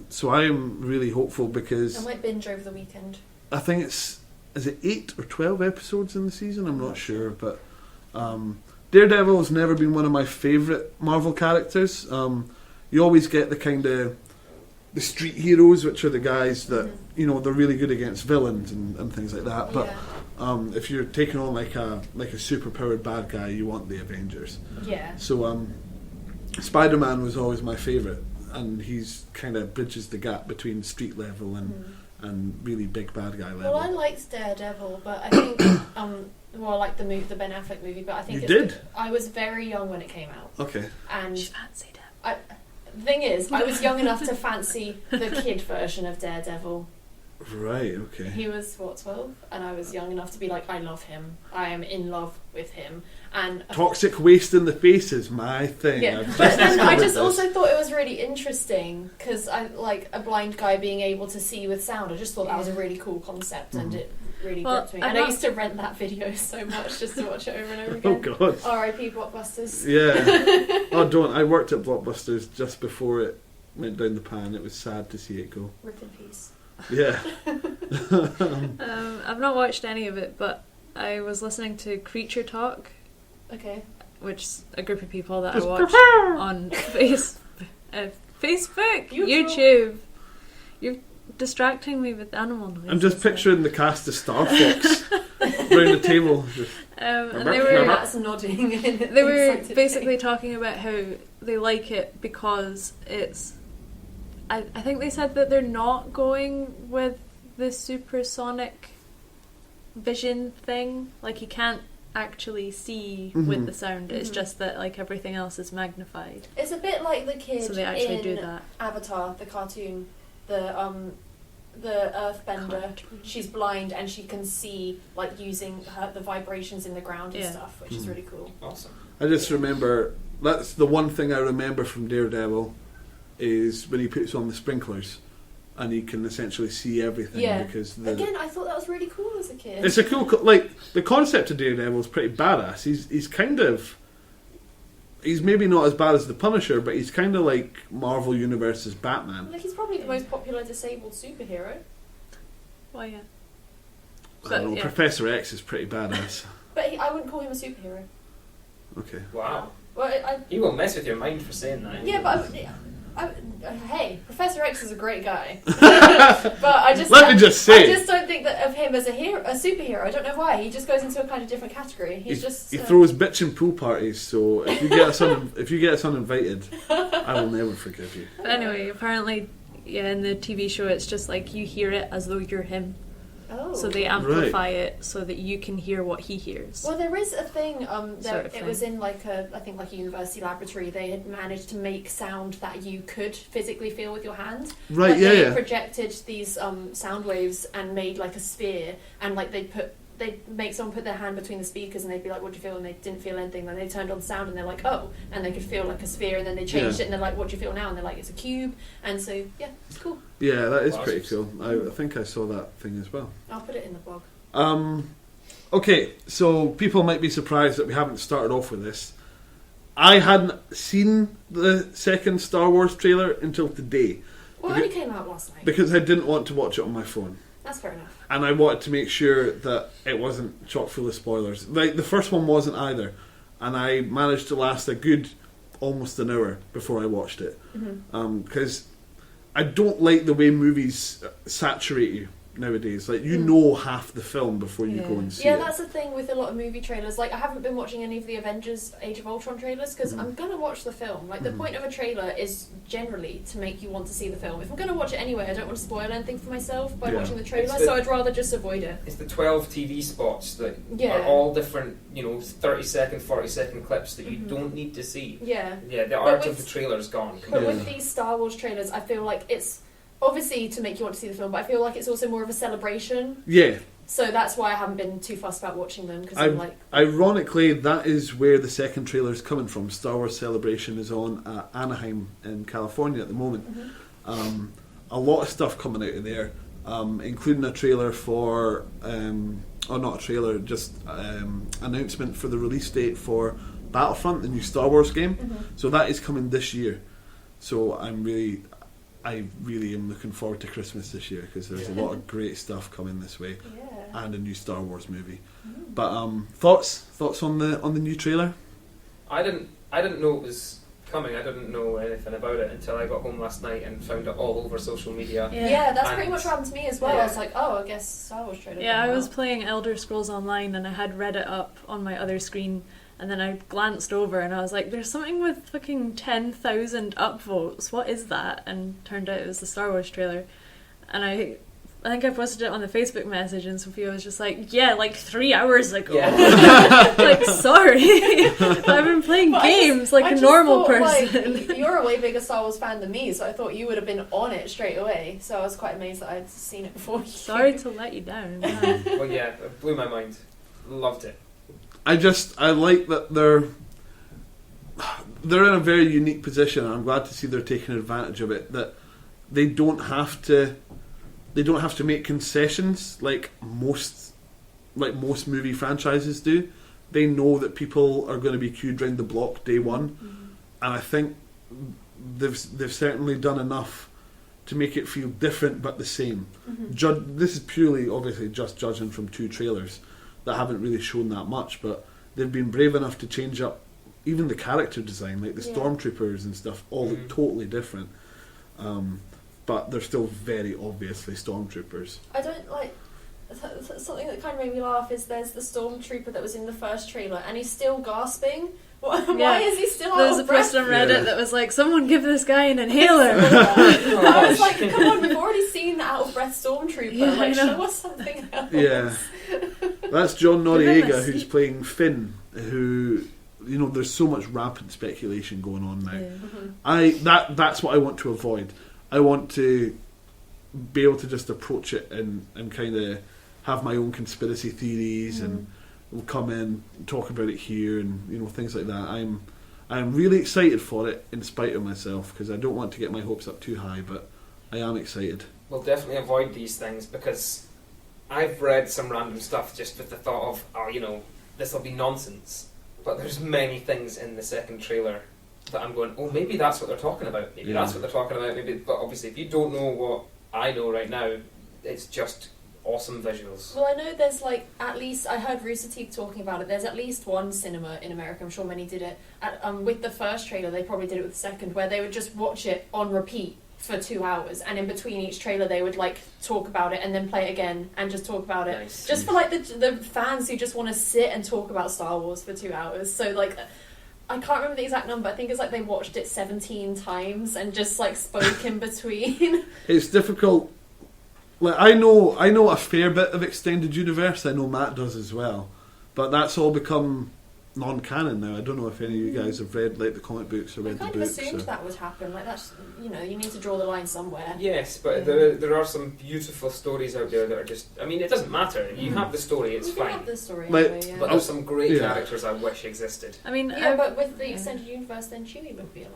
So I am really hopeful good. I because might binge over the weekend. I think is it 8 or 12 episodes in the season? I'm not sure, but Daredevil has never been one of my favourite Marvel characters. You always get the kind of the street heroes, which are the guys that they're really good against villains and things like that. But if you're taking on like a super powered bad guy, you want the Avengers. Yeah. So Spider-Man was always my favourite, and he's kind of bridges the gap between street level and really big bad guy level. Well, I liked Daredevil, but I think I liked the the Ben Affleck movie, but I think You did? I was very young when it came out, Okay. and She fancied him. the thing is, I was young enough to fancy the kid version of Daredevil. Right. Okay. He was 12, and I was young enough to be like, I love him. I am in love with him. And Toxic waste in the face is my thing. yeah, I've but then I discovered just this. also thought it was really interesting because I like a blind guy being able to see with sound. I just thought that was a really cool concept, and it really Well, gripped me. I'm And I not- used to rent that video so much just to watch it over and over Oh again. God. R.I.P. Blockbusters. Yeah. Oh, don't. I worked at Blockbusters just before it went down the pan. It was sad to see it go. Rip in peace. Yeah. I've not watched any of it, but I was listening to Creature Talk Okay. which is a group of people that Just I watch on Facebook, YouTube. You're distracting me with animal noises. I'm just picturing the cast of Star Fox around the table. And they were That's nodding. they were basically talking about how they like it because it's. I think they said that they're not going with the supersonic vision thing. Like you can't actually see with the sound. It's just that like everything else is magnified. It's a bit like the kid So they actually in do that. Avatar, the cartoon, the Earthbender. Cartoon. She's blind and she can see like using the vibrations in the ground and Yeah. stuff, which is really cool. Awesome. I just remember, that's the one thing I remember from Daredevil, is when he puts on the sprinklers and he can essentially see everything. Yeah. Because Again, I thought that was really cool as a kid. it's a cool, like, the concept of Daredevil is pretty badass. He's kind of, he's maybe not as bad as the Punisher, but he's kind of like Marvel Universe's Batman. Like he's probably the most popular disabled superhero. Well, yeah. I don't know, yeah. Professor X is pretty badass. But I wouldn't call him a superhero. Okay. Wow. Well, He will mess with your mind for saying that. yeah, but hey, Professor X is a great guy. But I just Let me just say. I just don't think that of him as a superhero. I don't know why. He just goes into a kind of different category. He throws bitchin' pool parties, so if you get us uninvited, I will never forgive you. But anyway, apparently, yeah, in the TV show, it's just like you hear it as though you're him. Oh. So they amplify it so that you can hear what he hears. Well, there is a thing. Sort of it was in I think like a university laboratory. They had managed to make sound that you could physically feel with your hand. Right. Like, Yeah. they Yeah. projected these sound waves and made like a sphere, and like they'd make someone put their hand between the speakers and they'd be like, what do you feel? And they didn't feel anything. Then they turned on sound and they're like, oh, and they could feel like a sphere, and then they changed it and they're like, what do you feel now? And they're like, it's a cube. And so yeah, it's cool. Yeah, that is Wow. pretty cool. I think I saw that thing as well. I'll put it in the blog. Okay, so people might be surprised that we haven't started off with this. I hadn't seen the second Star Wars trailer until today Well, it only came out last night. because I didn't want to watch it on my phone. That's fair enough. And I wanted to make sure that it wasn't chock full of spoilers. Like, the first one wasn't either. And I managed to last a good almost an hour before I watched it. Because I don't like the way movies saturate you nowadays. Like, you know half the film before you go and see Yeah, it. that's the thing with a lot of movie trailers. Like, I haven't been watching any of the Avengers Age of Ultron trailers because I'm going to watch the film. Like, the point of a trailer is generally to make you want to see the film. If I'm going to watch it anyway, I don't want to spoil anything for myself by watching the trailer, so I'd rather just avoid it. It's the 12 TV spots that are all different, 30-second, 40-second clips that you don't need to see. Yeah. Yeah, the art of the trailer is gone. But with these Star Wars trailers, I feel like it's obviously to make you want to see the film, but I feel like it's also more of a celebration. Yeah. So that's why I haven't been too fussed about watching them, because I'm like... Ironically, that is where the second trailer is coming from. Star Wars Celebration is on Anaheim in California at the moment. A lot of stuff coming out of there, including a trailer for... not a trailer, just announcement for the release date for Battlefront, the new Star Wars game. So that is coming this year. So I really am looking forward to Christmas this year because there's a lot of great stuff coming this way, and a new Star Wars movie. But thoughts on the new trailer? I didn't know it was coming. I didn't know anything about it until I got home last night and found it all over social media. Yeah, that's pretty And- much what happened to me as well. I was like, oh, I guess Star Wars trailer. Yeah, I came was out. playing Elder Scrolls Online and I had Reddit up on my other screen, and then I glanced over and I was like, there's something with fucking 10,000 upvotes. What is that? And turned out it was the Star Wars trailer. And I think I posted it on the Facebook message, and Sophia was just like, yeah, like 3 hours ago. Yeah. Like, sorry. I've been playing But games I like a just normal thought, person. Like, you're a way bigger Star Wars fan than me, so I thought you would have been on it straight away. So I was quite amazed that I'd seen it before you. Sorry to let you down. Yeah. Well, yeah, it blew my mind. Loved it. I like that they're in a very unique position, and I'm glad to see they're taking advantage of it. That they don't have to make concessions like most movie franchises do. They know that people are going to be queued round the block day one, and I think they've certainly done enough to make it feel different but the same. This is purely, obviously, just judging from two trailers that haven't really shown that much, but they've been brave enough to change up even the character design, like the stormtroopers and stuff, all look totally different. But they're still very obviously stormtroopers. I don't like. Something that kind of made me laugh is there's the stormtrooper that was in the first trailer and he's still gasping. Why is he still There out was a of breath? post on Reddit that was like, someone give this guy an inhaler. I was like, come on, we've already seen the out of breath stormtrooper. Yeah, like, I know. show us something else. Yeah, that's John Give him a Noriega who's seat. playing Finn. Who, there's so much rampant speculation going on now. Yeah. That's what I want to avoid. I want to be able to just approach it and kind of have my own conspiracy theories and we'll come in and talk about it here and things like that. I'm really excited for it in spite of myself because I don't want to get my hopes up too high, but I am excited. We'll definitely avoid these things because I've read some random stuff just with the thought of, this will be nonsense. But there's many things in the second trailer that I'm going, maybe that's what they're talking about. Maybe that's what they're talking about. But obviously, if you don't know what I know right now, it's just awesome visuals. Well, I know there's at least, I heard Rooster Teeth talking about it, there's at least one cinema in America, I'm sure many did it, with the first trailer, they probably did it with the second, where they would just watch it on repeat for 2 hours, and in between each trailer they would talk about it and then play it again and just talk about it. Nice. Just for the fans who just want to sit and talk about Star Wars for 2 hours. So I can't remember the exact number. I think it's they watched it 17 times and just spoke in between. It's difficult. I know a fair bit of extended universe. I know Matt does as well, but that's all become non-canon now. I don't know if any of you guys have read the comic books or I read the kind of books. assumed that would happen. That's you need to draw the line somewhere. Yes, but there are some beautiful stories out there that are just... I mean, it doesn't matter. You have the story, it's You can fine. have the story Like- anyway, yeah. But there's some great Yeah. characters I wish existed. I mean, Yeah, I- but with the yeah. extended universe, then Chewie would be alive.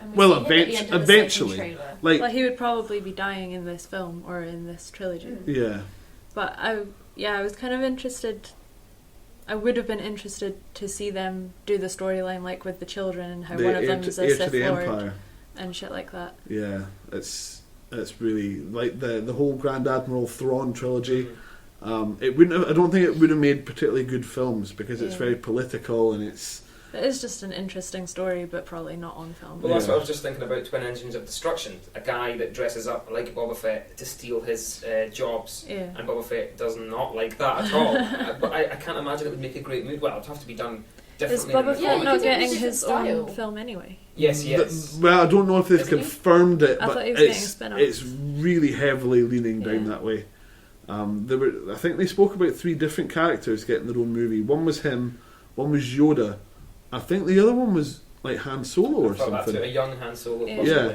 And we Well, see him at the end of the second eventually. trailer. well, he would probably be dying in this film or in this trilogy. Yeah. But I was kind of interested. I would have been interested to see them do the storyline with the children and how one of them is a heir to Sith the Lord Empire. and shit like that. Yeah, it's really the whole Grand Admiral Thrawn trilogy. It wouldn't. I don't think it would have made particularly good films because it's Yeah. very political and it's. It is just an interesting story, but probably not on film. Well, that's Yeah. what I was just thinking about Twin Engines of Destruction. A guy that dresses up like Boba Fett to steal his jobs. Yeah. And Boba Fett does not like that at all. But I can't imagine it would make a great movie. Well, it would have to be done Is differently. than Boba the Yeah, Fett you not could do a getting different his style. own film anyway? Yes, yes. Well, I don't know if they've Isn't he? confirmed it, I but thought he was getting a it's spin-off. it's really heavily leaning down Yeah. that way. I think they spoke about 3 different characters getting their own movie. One was him, one was Yoda. I think the other one was Han Solo or I thought that too, a something. young Han Solo. Yeah. Possibly. Yeah.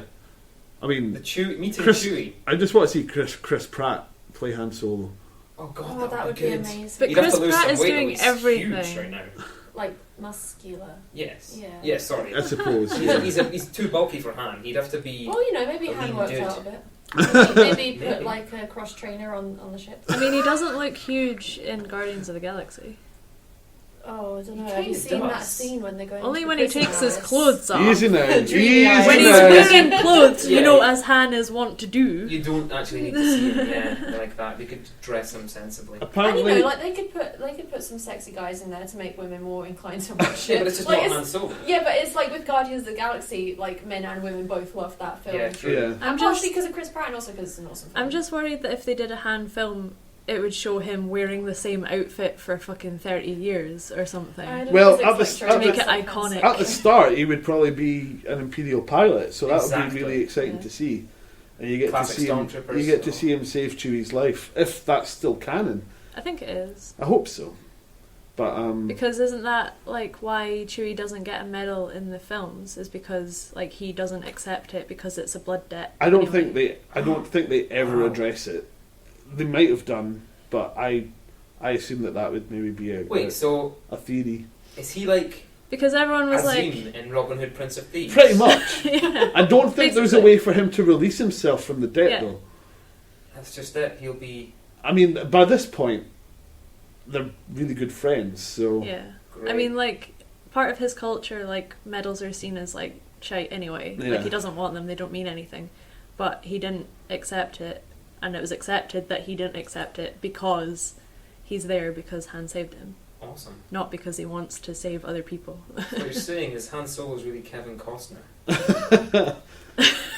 I mean, Meeting Chris- Chewie. I just want to see Chris Pratt play Han Solo. Oh god, Oh, that would be good. amazing. But You'd have Chris to lose Pratt some is weight, though. doing He's everything. huge right now. Muscular. Yes. Yeah. Yeah, sorry. I suppose. He's, Yeah. he's too bulky for Han. He'd have to be... Well, maybe A Han lean worked dude. out a bit. Maybe put Maybe. a cross trainer on the ship. I mean, he doesn't look huge in Guardians of the Galaxy. Oh, I don't know. He Have you kinda seen that does. scene when they're going? Only to when he prison takes his house? clothes off. Easy now. Dreamy Easy eyes. When he's now. wearing clothes, Yeah. as Han is wont to do. You don't actually need to see him, like that. You could dress him sensibly. And Apparently, they could put some sexy guys in there to make women more inclined to watch Yeah, it. but it's just Like, not it's- Han Solo. Yeah, but it's with Guardians of the Galaxy, men and women both loved that film. Yeah, true. yeah. And partially because of Chris Pratt and also because it's an awesome film. I'm just worried that if they did a Han film, it would show him wearing the same outfit for fucking 30 years or something. I don't Well, know, at the- it's at the- trying Make it iconic. At the start, he would probably be an Imperial pilot, so that would Exactly. be really exciting Yeah. to see. And you get Classic to see him. stormtroopers, You get to so- see him save Chewie's life, if that's still canon. I think it is. I hope so. But Because isn't that why Chewie doesn't get a medal in the films? Is because he doesn't accept it because it's a blood debt. I don't anyway. think they ever Wow. address it. They might have done, but I assume that would maybe be Wait, so a theory. is he like Because everyone was Azim in Robin Hood, Prince of Thieves? Pretty much. yeah. I don't think there's a Basically. way for him to release himself from the debt, Yeah. though. That's just it. He'll be I mean, by this point, they're really good friends, so... Yeah. great. I mean, part of his culture, medals are seen as shite anyway. Yeah. He doesn't want them; they don't mean anything. But he didn't accept it, and it was accepted that he didn't accept it because he's there because Han saved him. Awesome. not because he wants to save other people. What you're saying is Han Solo's really Kevin Costner.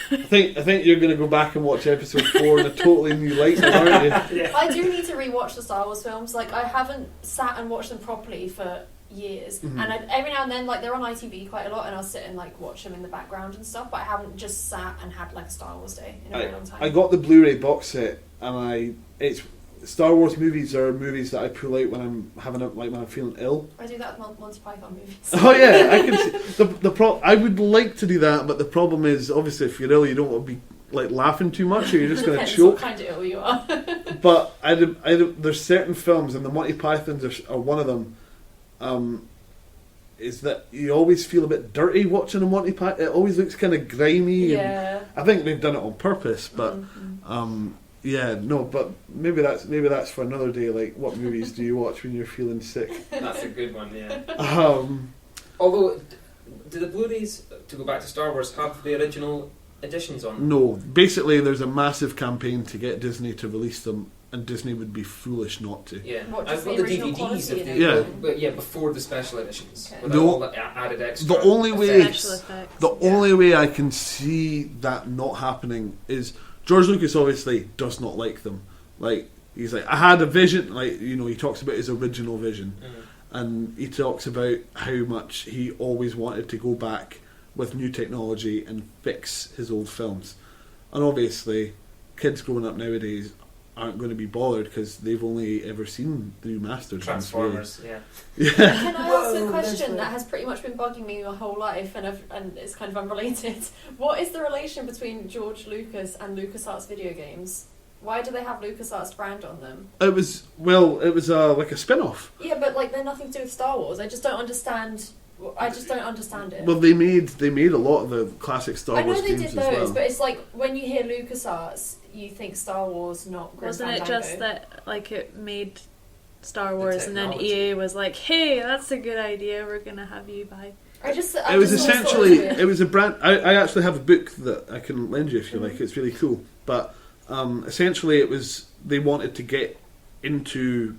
I think you're going to go back and watch episode 4 in a totally new light now, aren't you? Yeah. I do need to rewatch the Star Wars films. Like, I haven't sat and watched them properly for years, Mhm. and every now and then, like, they're on ITV quite a lot, and I'll sit and like watch them in the background and stuff. But I haven't just sat and had like a Star Wars day in a very long time. I got the Blu-ray box set, and it's Star Wars movies are movies that I pull out when I'm when I'm feeling ill. I do that with Monty Python movies. Oh yeah, I can see I would like to do that, but the problem is obviously if you're ill, you don't want to be like laughing too much, or you're just going to Depends what choke. kind of ill you are. But there's certain films, and the Monty Pythons are one of them. Is that you always feel a bit dirty watching a Monty Python? It always looks kind of grimy. Yeah. And I think they've done it on purpose, but yeah, no. But maybe that's for another day. Like, what movies do you watch when you're feeling sick? That's a good one, yeah. Although, do the Blu-rays, to go back to Star Wars, have the original editions on them? No, basically, there's a massive campaign to get Disney to release them, and Disney would be foolish not to. Yeah, What, I've just got the the original DVDs quality of in the it? but yeah, before the special editions, Okay. with The all the added extra. the only way- Special effects. The only way I can see that not happening is George Lucas obviously does not like them. Like, he's like, I had a vision. Like, you know, he talks about his original vision, and he talks about how much he always wanted to go back with new technology and fix his old films. And obviously, kids growing up nowadays aren't going to be bothered because they've only ever seen the new Masters. Transformers, yeah. Yeah. Can I ask Whoa, a there's question one. that has pretty much been bugging me my whole life, and it's kind of unrelated? What is the relation between George Lucas and LucasArts video games? Why do they have LucasArts brand on them? It was like a spin-off. Yeah, but like they're nothing to do with Star Wars. I just don't understand. It. Well, they made a lot of the classic Star I know Wars they games did as those, well. but it's like when you hear LucasArts, you think Star Wars, not Grim Wasn't it Fandango. just that like it made Star Wars and then technology. EA was like, hey, that's a good idea, we're gonna have you buy. I It was just always thought it was essentially weird. it was a brand. I actually have a book that I can lend you if you like. It's really cool. But essentially, it was they wanted to get into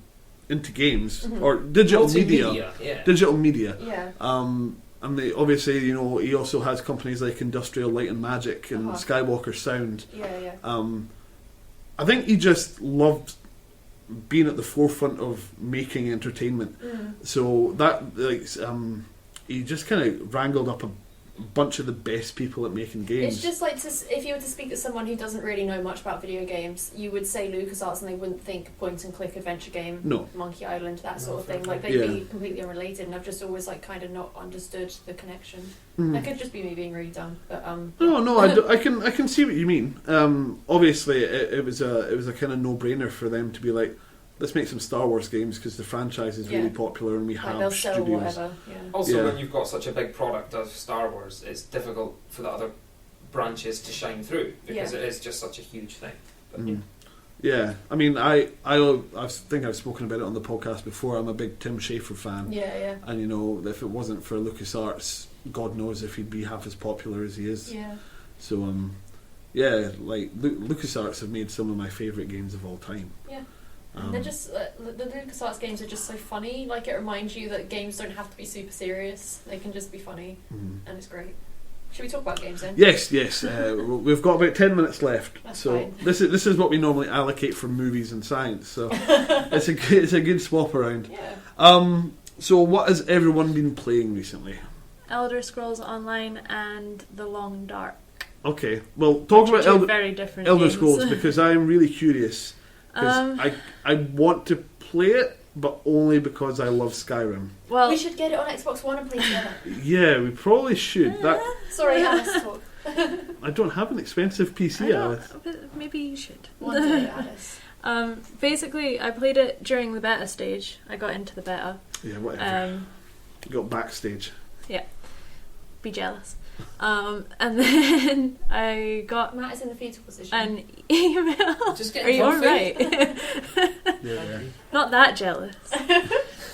games or digital media. Multimedia, yeah. Digital media. Yeah. And they obviously, you know, he also has companies like Industrial Light and Magic and Skywalker Sound. Yeah. I think he just loved being at the forefront of making entertainment. So that he just kind of wrangled up a bunch of the best people at making games. It's just like if you were to speak to someone who doesn't really know much about video games, you would say LucasArts and they wouldn't think point and click adventure game, No. Monkey Island, that sort of thing. Like they'd be completely unrelated, and I've just always like kind of not understood the connection. That could just be me being really dumb, but No, I can see what you mean. Obviously, it was a kind of no-brainer for them to be like, let's make some Star Wars games because the franchise is really popular and we like have they'll sell studios. whatever. Yeah. Also, when you've got such a big product of Star Wars, it's difficult for the other branches to shine through because it is just such a huge thing. But, Yeah, I mean, I think I've spoken about it on the podcast before. I'm a big Tim Schafer fan. Yeah. And you know, if it wasn't for LucasArts, God knows if he'd be half as popular as he is. Yeah. So like LucasArts have made some of my favourite games of all time. Yeah. They're just the LucasArts games are just so funny. Like it reminds you that games don't have to be super serious; they can just be funny, and it's great. Should we talk about games then? Yes. We've got about 10 minutes left. That's so fine. this is what we normally allocate for movies and science. So it's a good swap around. Yeah. So what has everyone been playing recently? Elder Scrolls Online and The Long Dark. Okay, well, talk Which about are two very different Elder games. Scrolls because I'm really curious. Because I want to play it, but only because I love Skyrim. Well, We should get it on Xbox One and play together. Yeah, we probably should. That Sorry, Alice. Talk. I don't have an expensive PC, Alice. but maybe you should. One day, Alice. Basically, I played it during the beta stage. I got into the beta. Yeah, whatever. You got backstage. Yeah. Be jealous. And then I got Matt is in the fetal position. an email. Just get Are you comfy. alright? Yeah. Not that jealous.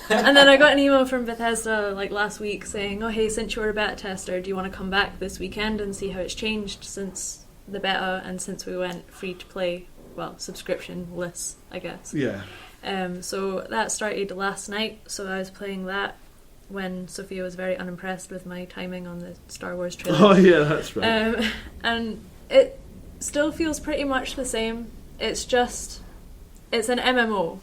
And then I got an email from Bethesda like last week saying, oh hey, since you were a beta tester, do you want to come back this weekend and see how it's changed since the beta and since we went free to play, well, subscription-less, I guess. Yeah. So that started last night, so I was playing that when Sophia was very unimpressed with my timing on the Star Wars trailer. Oh yeah, that's right. And it still feels pretty much the same. It's an MMO,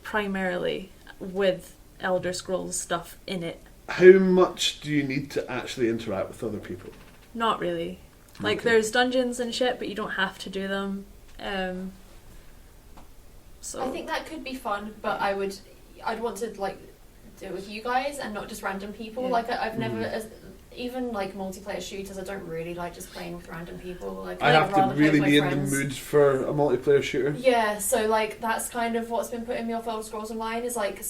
primarily, with Elder Scrolls stuff in it. How much do you need to actually interact with other people? Not really. Like, Okay. there's dungeons and shit, but you don't have to do them. So I think that could be fun, but I'd want to like do it with you guys and not just random people. Yeah. Like I've never, even like multiplayer shooters, I don't really like just playing with random people. Like I have to rather play really with my be friends. in the mood for a multiplayer shooter. Yeah, so like that's kind of what's been putting me off Elder Scrolls Online is like,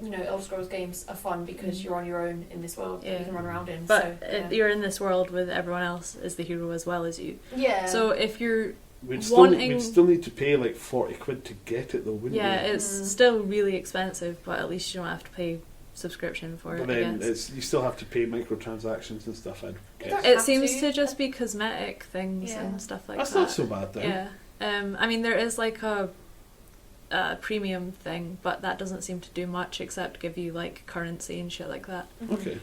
you know, Elder Scrolls games are fun because you're on your own in this world that Yeah. you can run around in. But so, yeah. you're in this world with everyone else as the hero as well as you. Yeah. So if you're We'd wanting... still need to pay like 40 quid to get it though, wouldn't Yeah, we? it's still really expensive, but at least you don't have to pay subscription for But it, I then guess. you still have to pay microtransactions and stuff, I'd don't guess. It have seems to. to just be cosmetic things Yeah. and stuff like That's that. not so bad then. Yeah. I mean, there is like a premium thing, but that doesn't seem to do much except give you like currency and shit like that. Okay.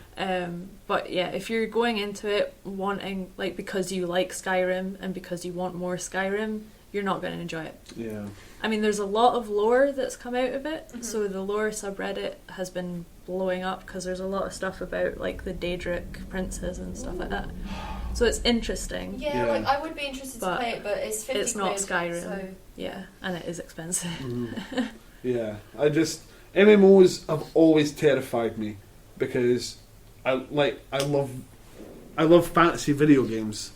But yeah, if you're going into it wanting, like, because you like Skyrim and because you want more Skyrim, you're not going to enjoy it. Yeah. I mean, there's a lot of lore that's come out of it, so the lore subreddit has been blowing up because there's a lot of stuff about like the Daedric princes and stuff like that. So it's interesting. Yeah, Yeah. like I would be interested to But play it, but it's 50 it's not quid, Skyrim. So. Yeah, and it is expensive. Yeah. MMOs have always terrified me because I love fantasy video games,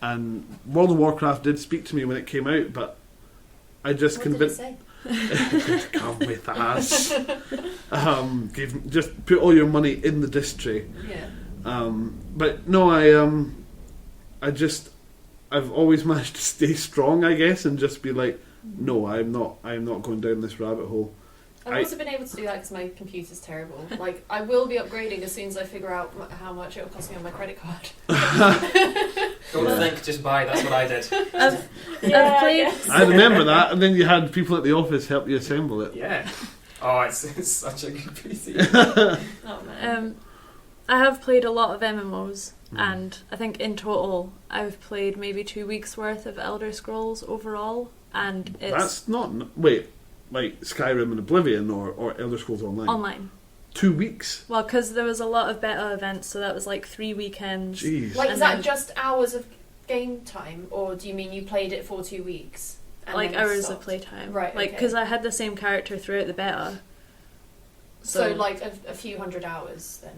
and World of Warcraft did speak to me when it came out, but I just What did it convinced say? come with us. Just put all your money in the disc tray. Yeah. But no, I've always managed to stay strong, I guess, and just be like, no, I'm not going down this rabbit hole. I've also been able to do that because my computer's terrible. Like, I will be upgrading as soon as I figure out how much it'll cost me on my credit card. Don't think, just buy. That's what I did. I've Yeah, played. yes. I remember that, and then you had people at the office help you assemble it. Yeah. Oh, it's such a good PC. Oh man. I have played a lot of MMOs, and I think in total I've played maybe 2 weeks worth of Elder Scrolls overall, and it's That's not like Skyrim and Oblivion or Elder Scrolls Online. online. 2 weeks. Well, because there was a lot of beta events, so that was like 3 weekends. Jeez. Like, is and that then- just hours of game time, or do you mean you played it for 2 weeks? And Like then hours stopped? of playtime. Right, Like, okay. because I had the same character throughout the beta. So, like, a few hundred hours then.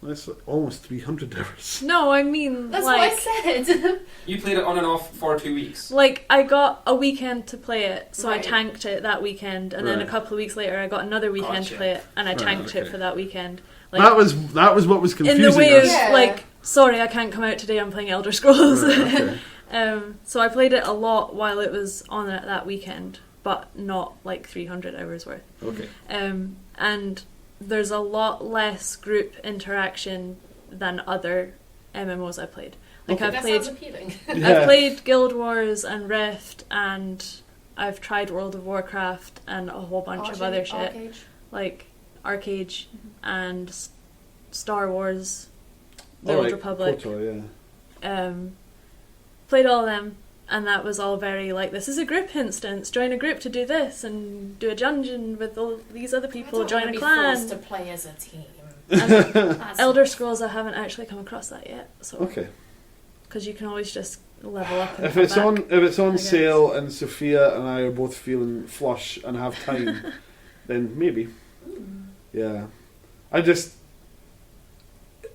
That's almost 300 hours. No, I mean, That's like, what I said. You played it on and off for 2 weeks. like, I got a weekend to play it, so Right. I tanked it that weekend, and then a Right. couple of weeks later I got another weekend to Gotcha. play it, and I Right, tanked it okay. for that weekend. Like, that was what was in confusing the way of, us. Yeah. like, sorry, I can't come out today, I'm playing Elder Scrolls. Right, okay. So I played it a lot while it was on it that weekend, but not like 300 hours worth. Okay. And there's a lot less group interaction than other MMOs I played. Like Okay. I've That played sounds appealing. Yeah. I've played Guild Wars and Rift, and I've tried World of Warcraft and a whole bunch of other shit, Arcade. like Arcade and Star Wars, The Old Alright, Republic. KOTOR, yeah. Played all of them, and that was all very like, this is a group instance, join a group to do this and do a dungeon with all these other people, I don't join wanna a be clan. forced to play as a team. And That's Elder Scrolls, I haven't actually come across that yet, so Okay. because you can always just level up and If come it's back. on guess. sale and Sophia and I are both feeling flush and have time, then maybe. Yeah.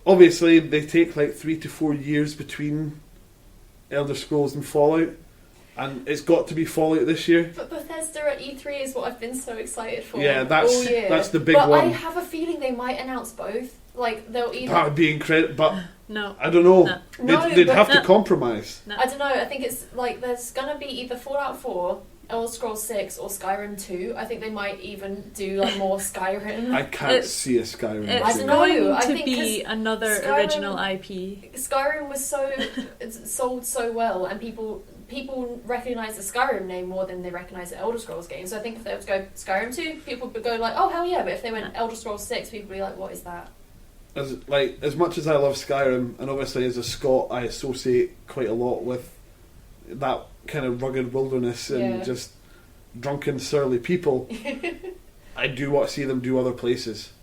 Obviously they take like 3 to 4 years between Elder Scrolls and Fallout, and it's got to be Fallout this year. But Bethesda at E3 is what I've been so excited for Yeah, all year. that's the big but one. I have a feeling they might announce both. Like, they'll either... That would be incredible, but No. I don't know. No. No, They'd but- have to No. compromise. I don't know, I think it's like there's gonna be either Fallout 4, Elder Scrolls 6, or Skyrim 2. I think they might even do like more Skyrim. I can't It's- see a Skyrim. It's I don't going know, I to think be another Skyrim- original IP. Skyrim was it's sold so well, and people people recognise the Skyrim name more than they recognise the Elder Scrolls game. So I think if they were to go Skyrim 2, people would go like, oh hell yeah, but if they went Elder Scrolls 6, people would be like, what is that? As much as I love Skyrim, and obviously as a Scot I associate quite a lot with that kind of rugged wilderness and just drunken surly people, I do want to see them do other places.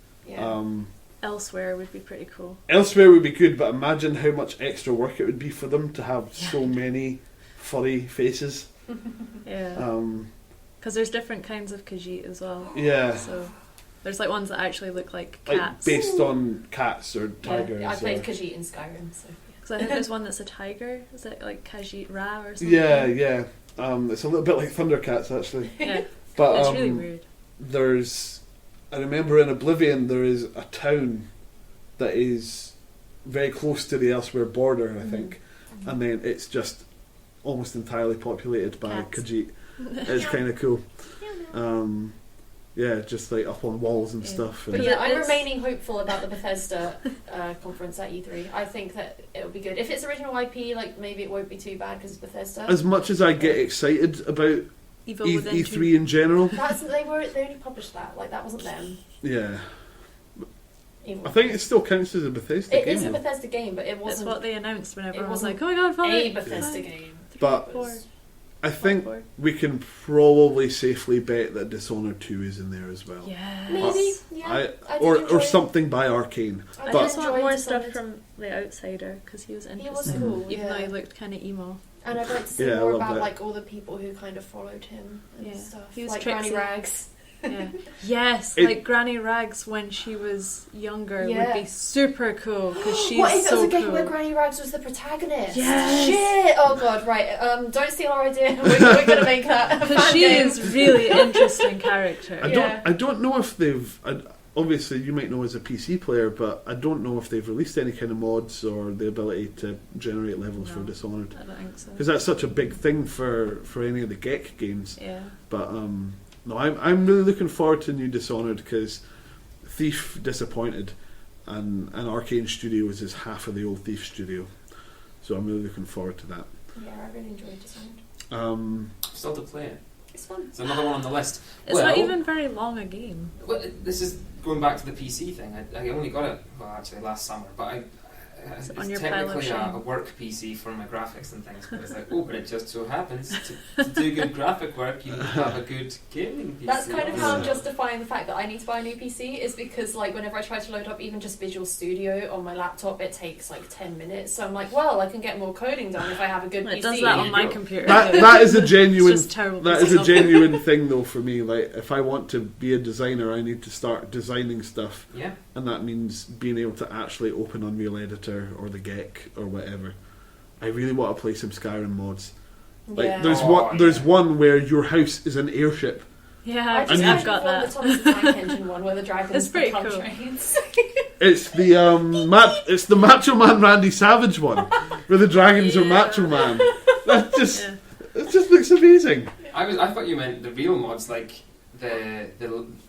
Elsewhere would be pretty cool. Elsewhere would be good, but imagine how much extra work it would be for them to have so many furry faces. Yeah. Because there's different kinds of Khajiit as well. Yeah. So there's like ones that actually look like cats. Like based on cats or tigers. Yeah, I played Khajiit in Skyrim, so. Because I think there's one that's a tiger. Is it like Khajiit Ra or something? Yeah. It's a little bit like Thundercats actually. Yeah. But it's really weird. I remember in Oblivion there is a town that is very close to the Elsewhere border, I think, and then it's just almost entirely populated by Khajiit. It's kind of cool. Just like up on walls and stuff. But I'm remaining hopeful about the Bethesda conference at E3. I think that it'll be good. If it's original IP, like maybe it won't be too bad because it's Bethesda. As much as I get excited about E3 in general, they only published that. Like that wasn't them. Yeah. I think it still counts as a Bethesda game. It is a Bethesda game, but it wasn't. That's what they announced when everyone was wasn't like, "Oh my god, fine!" A Bethesda game. But I think we can probably safely bet that Dishonored 2 is in there as well. Yeah. Maybe. Or something by Arcane. I just want more stuff from The Outsider because he was interesting. He was cool, even though he looked kind of emo. And I'd like to see more about like all the people who kind of followed him and stuff. He was like Trixie. Granny Rags. Yeah. Yes, like Granny Rags when she was younger would be super cool because she's so cool. What if it was a game where Granny Rags was the protagonist? Yes. Shit! Oh god, right. Don't steal our idea. We're going to make that a fan she game. is really interesting character. I don't know if they've. Obviously, you might know as a PC player, but I don't know if they've released any kind of mods or the ability to generate levels for Dishonored. I don't think so. Because that's such a big thing for any of the GEC games. Yeah. But no, I'm really looking forward to new Dishonored because Thief disappointed, and Arcane Studios is half of the old Thief studio, so I'm really looking forward to that. Yeah, I really enjoyed Dishonored. Still to play it. It's fun. It's another one on the list. It's not even very long a game. Well, this is going back to the PC thing. I only got it, well, actually last summer, but it's on your technically pile of a work PC for my graphics and things. But it's like, but it just so happens to do good graphic work, you need to have a good gaming PC. That's kind of how I'm justifying the fact that I need to buy a new PC, is because like whenever I try to load up even just Visual Studio on my laptop, it takes like 10 minutes. So I'm like, well, I can get more coding done if I have a good PC. It does that on my computer. That is a genuine. It's just terrible. That is a genuine thing though for me. Like if I want to be a designer, I need to start designing stuff. Yeah. And that means being able to actually open Unreal Editor or the GEC or whatever. I really want to play some Skyrim mods. Like there's one where your house is an airship. Yeah, I've got that. The Thomas the Tank Engine one where the dragons It's pretty become cool. trains. It's the it's the Macho Man Randy Savage one where the dragons are Macho Man. That just it just looks amazing. I thought you meant the real mods, like the I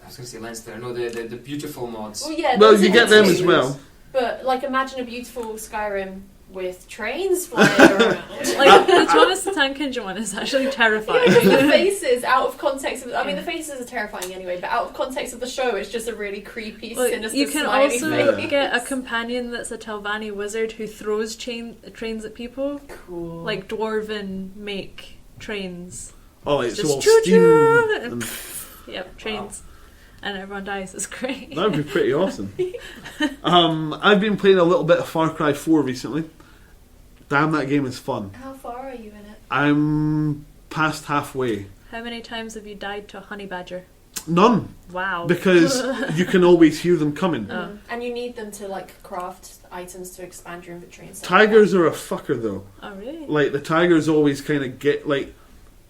was going to say Leinster. No, the beautiful mods. Well, yeah. Well, you get them as well. But like, imagine a beautiful Skyrim with trains flying around. Like the Thomas the Tank Engine one is actually terrifying. Yeah, the faces out of context. I mean, the faces are terrifying anyway, but out of context of the show, it's just a really creepy, sinister. You can smiley also face. get a companion that's a Telvanni wizard who throws trains at people. Cool. Like dwarven make trains. Oh, like Just so all choo-choo! steam. And Yep, trains. And everyone dies. It's great. that would be pretty awesome. I've been playing a little bit of Far Cry 4 recently. Damn, that game is fun. How far are you in it? I'm past halfway. How many times have you died to a honey badger? None. Wow. Because you can always hear them coming. Oh. And you need them to like craft items to expand your inventory and stuff. Tigers are a fucker though. Oh really? Like the tigers always kind of get like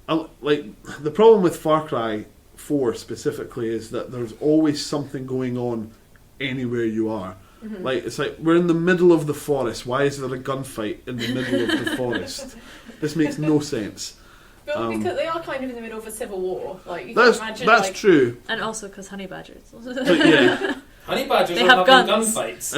the problem with Far Cry 4 specifically is that there's always something going on anywhere you are. Mm-hmm. Like it's like we're in the middle of the forest. Why is there a gunfight in the middle of the forest? This makes no sense. But because they are kind of in the middle of a civil war, like you that's can imagine. That's like, true. And also because honey badgers. But yeah. Honey badgers They are have having guns. gunfights.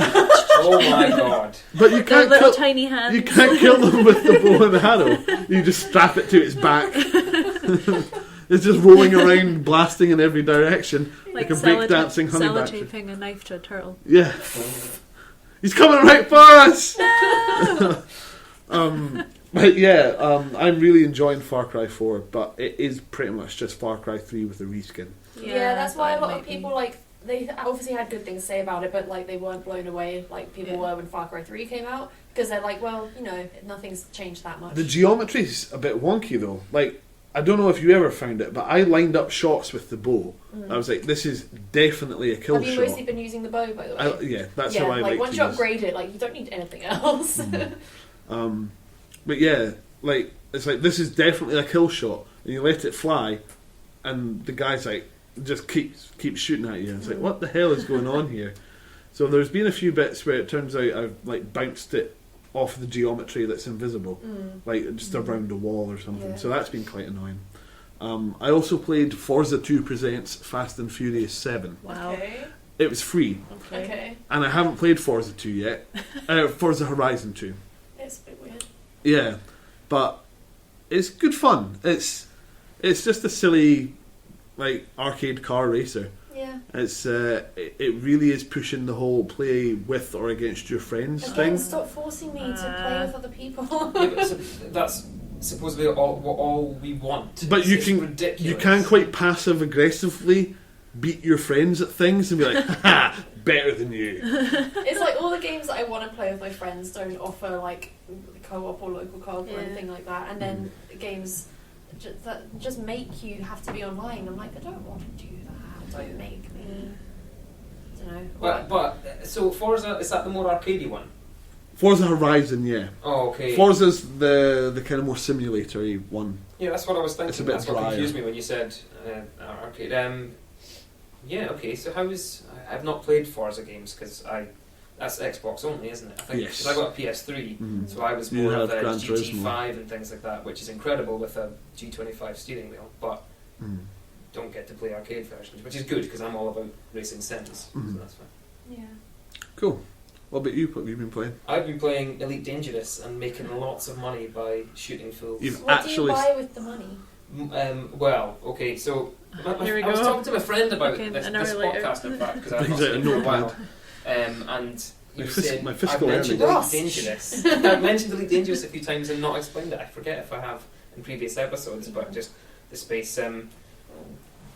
Oh my god. But you Their can't little kill. tiny hands. You can't kill them with the bow and arrow. You just strap it to its back. It's just rolling around, blasting in every direction, like a breakdancing honey badger. sellotaping a knife to a turtle. Yeah. He's coming right for us! But yeah, I'm really enjoying Far Cry 4, but it is pretty much just Far Cry 3 with a reskin. Yeah, that's why a lot might of be. people like they obviously had good things to say about it, but like they weren't blown away like people were when Far Cry 3 came out because they're like, well, you know, nothing's changed that much. The geometry's a bit wonky though. Like, I don't know if you ever found it, but I lined up shots with the bow. I was like, this is definitely a kill Have you shot. mostly been using the bow, by the way? Yeah, that's yeah, how I like once to you use. upgrade it, like you don't need anything else. But yeah, like it's like this is definitely a kill shot, and you let it fly, and the guy's like just keeps shooting at you. It's like, what the hell is going on here? So there's been a few bits where it turns out I've like bounced it off the geometry that's invisible, like just around a wall or something. Yeah. So that's been quite annoying. I also played Forza 2 Presents Fast and Furious 7. Wow. Okay. It was free, Okay. and I haven't played Forza 2 yet. Forza Horizon 2. It's a bit weird. Yeah, but it's good fun. It's just a silly like arcade car racer. Yeah. It's it really is pushing the whole play with or against your friends Again, thing. stop forcing me to play with other people. Yeah, but that's supposedly all we want. But you It's can ridiculous. you can quite passive aggressively beat your friends at things and be like, ha, better than you. It's like all the games that I want to play with my friends don't offer like co-op or local co-op or Yeah. anything like that, and then games that just make you have to be online. I'm like, I don't want to do that. Don't make me. I don't know. But so Forza, is that the more arcadey one? Forza Horizon, yeah. Oh, okay. Forza's the kind of more simulatory one. Yeah, that's what I was thinking. It's a bit that's what drier. confused me when you said arcade. Yeah, okay. So I've not played Forza games because that's Xbox only, isn't it? I think Yes. because I got a PS3, Mhm. so I was You more of had a Gran GT5 and things like that, which is incredible with a G25 steering wheel, but Mm. don't get to play arcade versions, which is good because I'm all about racing sims, Mhm. so that's fine. Yeah. Cool. What about you? What have you been playing? I've been playing Elite Dangerous and making lots of money by shooting fools. You've What do actually you buy with the money? Well, okay, so Here we I was go. talking to my friend about Okay, this an hour later. podcast, in fact, because I've Brings not out a seen him for a while. notepad. And he My was fis- saying, my I've fiscal mentioned earnings. Elite Dangerous. I've mentioned Elite Dangerous a few times and not explained it. I forget if I have in previous episodes, but just the space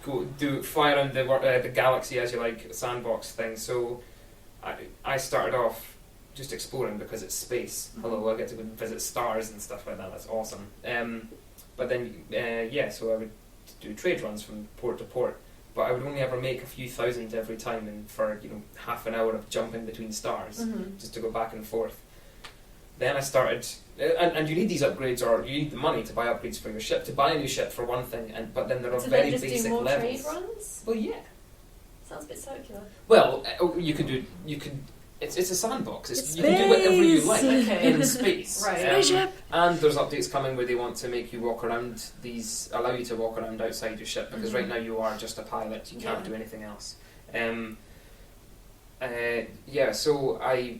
fly around the galaxy as you like, sandbox thing. So I started off just exploring because it's space. Hello, I get to go and visit stars and stuff like that. That's awesome. But then so I would do trade runs from port to port. But I would only ever make a few thousand every time, and for half an hour of jumping between stars, just to go back and forth. Then I started, and you need these upgrades, or you need the money to buy upgrades for your ship. To buy a new ship for one thing, but then there are So very then just basic do more levels. trade runs? Well, yeah. Sounds a bit circular. Well, you could. It's a sandbox. You can do whatever you like Okay. in space. Right. Spaceship. And there's updates coming where they want to make you walk around allow you to walk around outside your ship, because right now you are just a pilot. You can't Yeah. do anything else. So I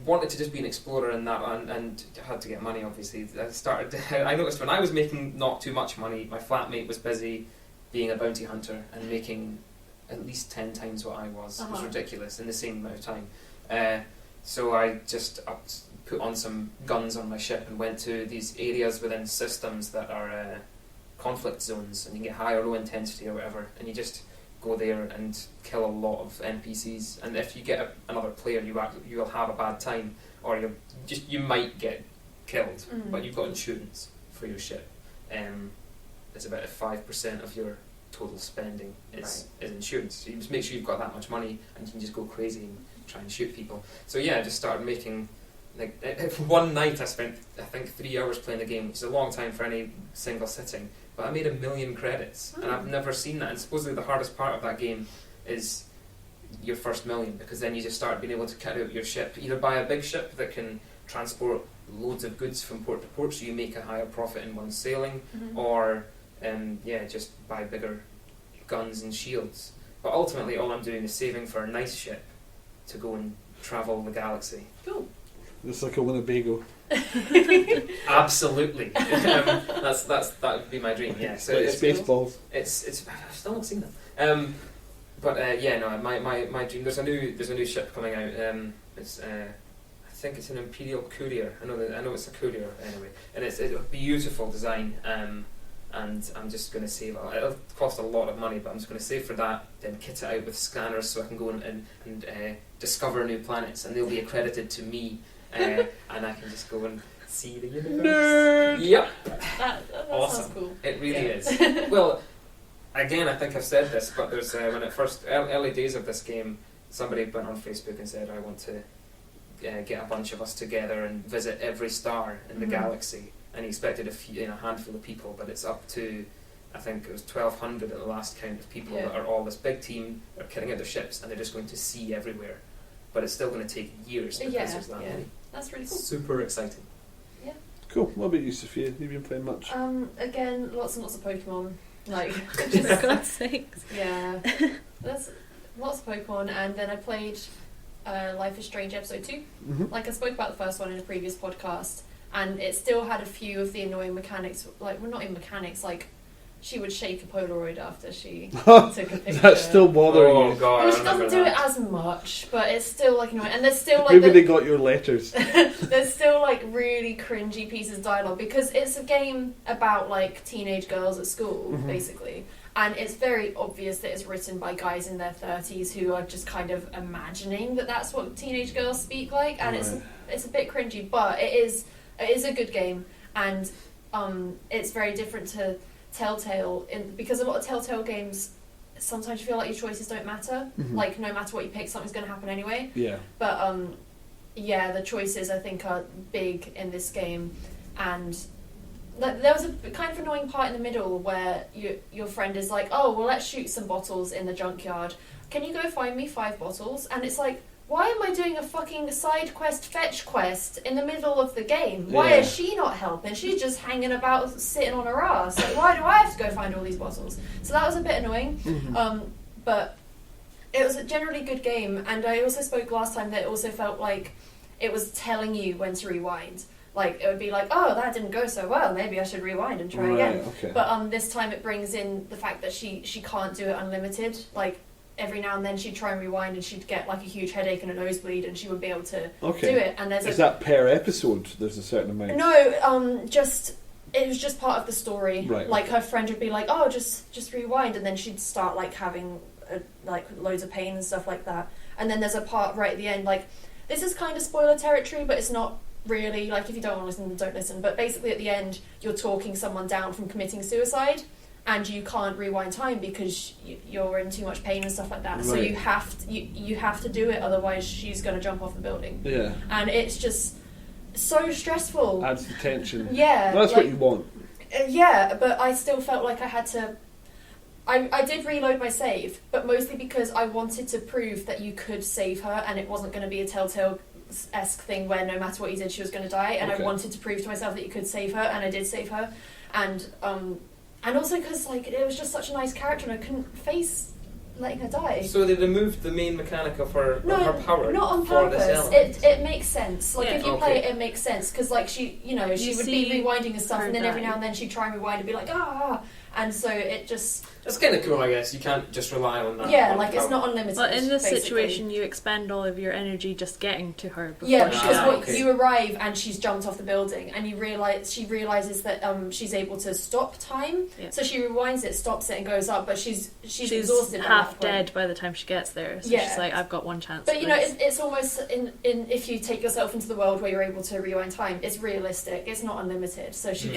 wanted to just be an explorer in that, and had to get money. Obviously, I started. I noticed when I was making not too much money, my flatmate was busy being a bounty hunter and making at least 10 times what I was. It was ridiculous in the same amount of time. So I just put on some guns on my ship and went to these areas within systems that are conflict zones, and you get high or low intensity or whatever, and you just go there and kill a lot of NPCs. And if you get another player, you'll have a bad time, or you might get killed, but you've got insurance for your ship. It's about 5% of your total spending is insurance. So you just make sure you've got that much money, and you can just go crazy and try and shoot people. So yeah, I just started making, one night I spent I think 3 hours playing the game, which is a long time for any single sitting, but I made 1 million credits, and I've never seen that. And supposedly the hardest part of that game is your first million, because then you just start being able to cut out your ship, either buy a big ship that can transport loads of goods from port to port, so you make a higher profit in one sailing, or just buy bigger guns and shields. But ultimately, all I'm doing is saving for a nice ship to go and travel the galaxy. Cool. It's like a Winnebago. Absolutely. That would be my dream. Yeah. So Like it's Spaceballs. I've still not seen them. But yeah, no. My dream. There's a new ship coming out. It's I think it's an Imperial Courier. I know it's a courier anyway, and it's a beautiful design. And I'm just going to save. It'll cost a lot of money, but I'm just going to save for that. Then kit it out with scanners so I can go and discover new planets, and they'll be accredited to me, and I can just go and see the universe. Nerd! Yep. That Awesome. sounds cool. It really is. Well, again, I think I've said this, but there's when it first early days of this game, somebody went on Facebook and said, "I want to get a bunch of us together and visit every star in the galaxy." And he expected a handful of people, but it's up to, I think it was 1,200 at the last count of people that are all this big team. They're kitting out their ships and they're just going to see everywhere. But it's still going to take years because there's that many. That's really cool. Super exciting. Yeah. Cool. What about you, Sophia? Have you been playing much? Again, lots and lots of Pokemon. Like, For God's sakes. yeah, that's lots of Pokemon, and then I played Life is Strange episode 2. Mm-hmm. Like I spoke about the first one in a previous podcast. And it still had a few of the annoying mechanics, like, well, not even mechanics, like, she would shake a Polaroid after she took a picture. That's still bothering Oh you. god, Which I remember doesn't do that. it as much, but it's still, like, annoying. And there's still, like, Maybe they got your letters. there's still, like, really cringy pieces of dialogue, because it's a game about, like, teenage girls at school, basically. And it's very obvious that it's written by guys in their 30s who are just kind of imagining that that's what teenage girls speak like, and it's a bit cringy, but it is a good game, and it's very different to Telltale because a lot of Telltale games sometimes you feel like your choices don't matter. Like no matter what you pick, something's going to happen anyway. Yeah. But yeah, the choices I think are big in this game, and there was a kind of annoying part in the middle where your friend is like, "Oh, well, let's shoot some bottles in the junkyard. Can you go find me 5 bottles?" And it's like, why am I doing a fucking side quest fetch quest in the middle of the game? Why is she not helping? She's just hanging about, sitting on her ass. Like, why do I have to go find all these bottles? So that was a bit annoying. But it was a generally good game, and I also spoke last time that it also felt like it was telling you when to rewind. Like, it would be like, oh, that didn't go so well, maybe I should rewind and try again. Okay. But this time it brings in the fact that she can't do it unlimited. Like, every now and then she'd try and rewind and she'd get like a huge headache and a nosebleed and she wouldn't be able to do it. And is that per episode? There's a certain amount? No, it was just part of the story. Right. Like her friend would be like, oh, just rewind, and then she'd start like having like loads of pain and stuff like that. And then there's a part right at the end, like this is kind of spoiler territory, but it's not really. Like if you don't want to listen, don't listen. But basically at the end, you're talking someone down from committing suicide. And you can't rewind time because you're in too much pain and stuff like that. Right. So you have to do it, otherwise she's going to jump off the building. Yeah. And it's just so stressful. Adds the tension. Yeah. That's like, what you want. Yeah, but I still felt like I had to... I did reload my save, but mostly because I wanted to prove that you could save her and it wasn't going to be a Telltale-esque thing where no matter what you did she was going to die. And I wanted to prove to myself that you could save her, and I did save her. And also because like it was just such a nice character, and I couldn't face letting her die. So they removed the main mechanic of her power. Not on for this purpose. element. It makes sense. Like if you play Okay. it makes sense because like she would be rewinding and stuff, and then every now and then she'd try and rewind and be like and so it just. That's kind of cool, I guess. You can't just rely on that. Yeah, on like it's power. not unlimited. But in this basically. situation, you expend all of your energy just getting to her. Before Yeah, she because dies. you arrive and she's jumped off the building, and she realizes that she's able to stop time. Yeah. So she rewinds it, stops it, and goes up. But she's exhausted. By half that point. dead by the time she gets there. So Yeah. she's like, I've got one chance. But at you know, this. it's almost in if you take yourself into the world where you're able to rewind time, it's realistic. It's not unlimited, so she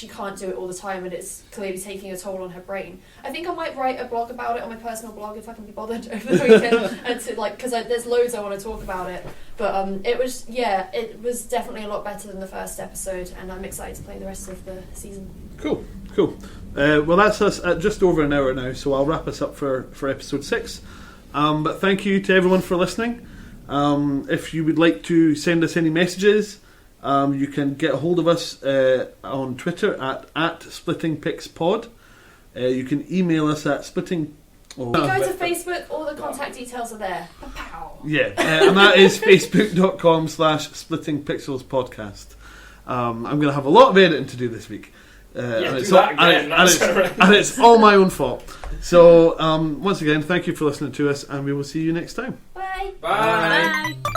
can't do it all the time, and it's clearly taking a toll on her brain. I think I might write a blog about it on my personal blog if I can be bothered over the weekend, and to like because there's loads I want to talk about it. But it was definitely a lot better than the first episode, and I'm excited to play the rest of the season. Cool. Well, that's us at just over an hour now, so I'll wrap us up for episode 6. But thank you to everyone for listening. If you would like to send us any messages, you can get a hold of us on Twitter at SplittingPicsPod. You can email us at Oh. If you go to Facebook, all the contact details are there. Pow. Yeah, and that is facebook.com/splittingpixelspodcast. I'm going to have a lot of editing to do this week. And it's all my own fault. So, once again, thank you for listening to us, and we will see you next time. Bye. Bye. Bye.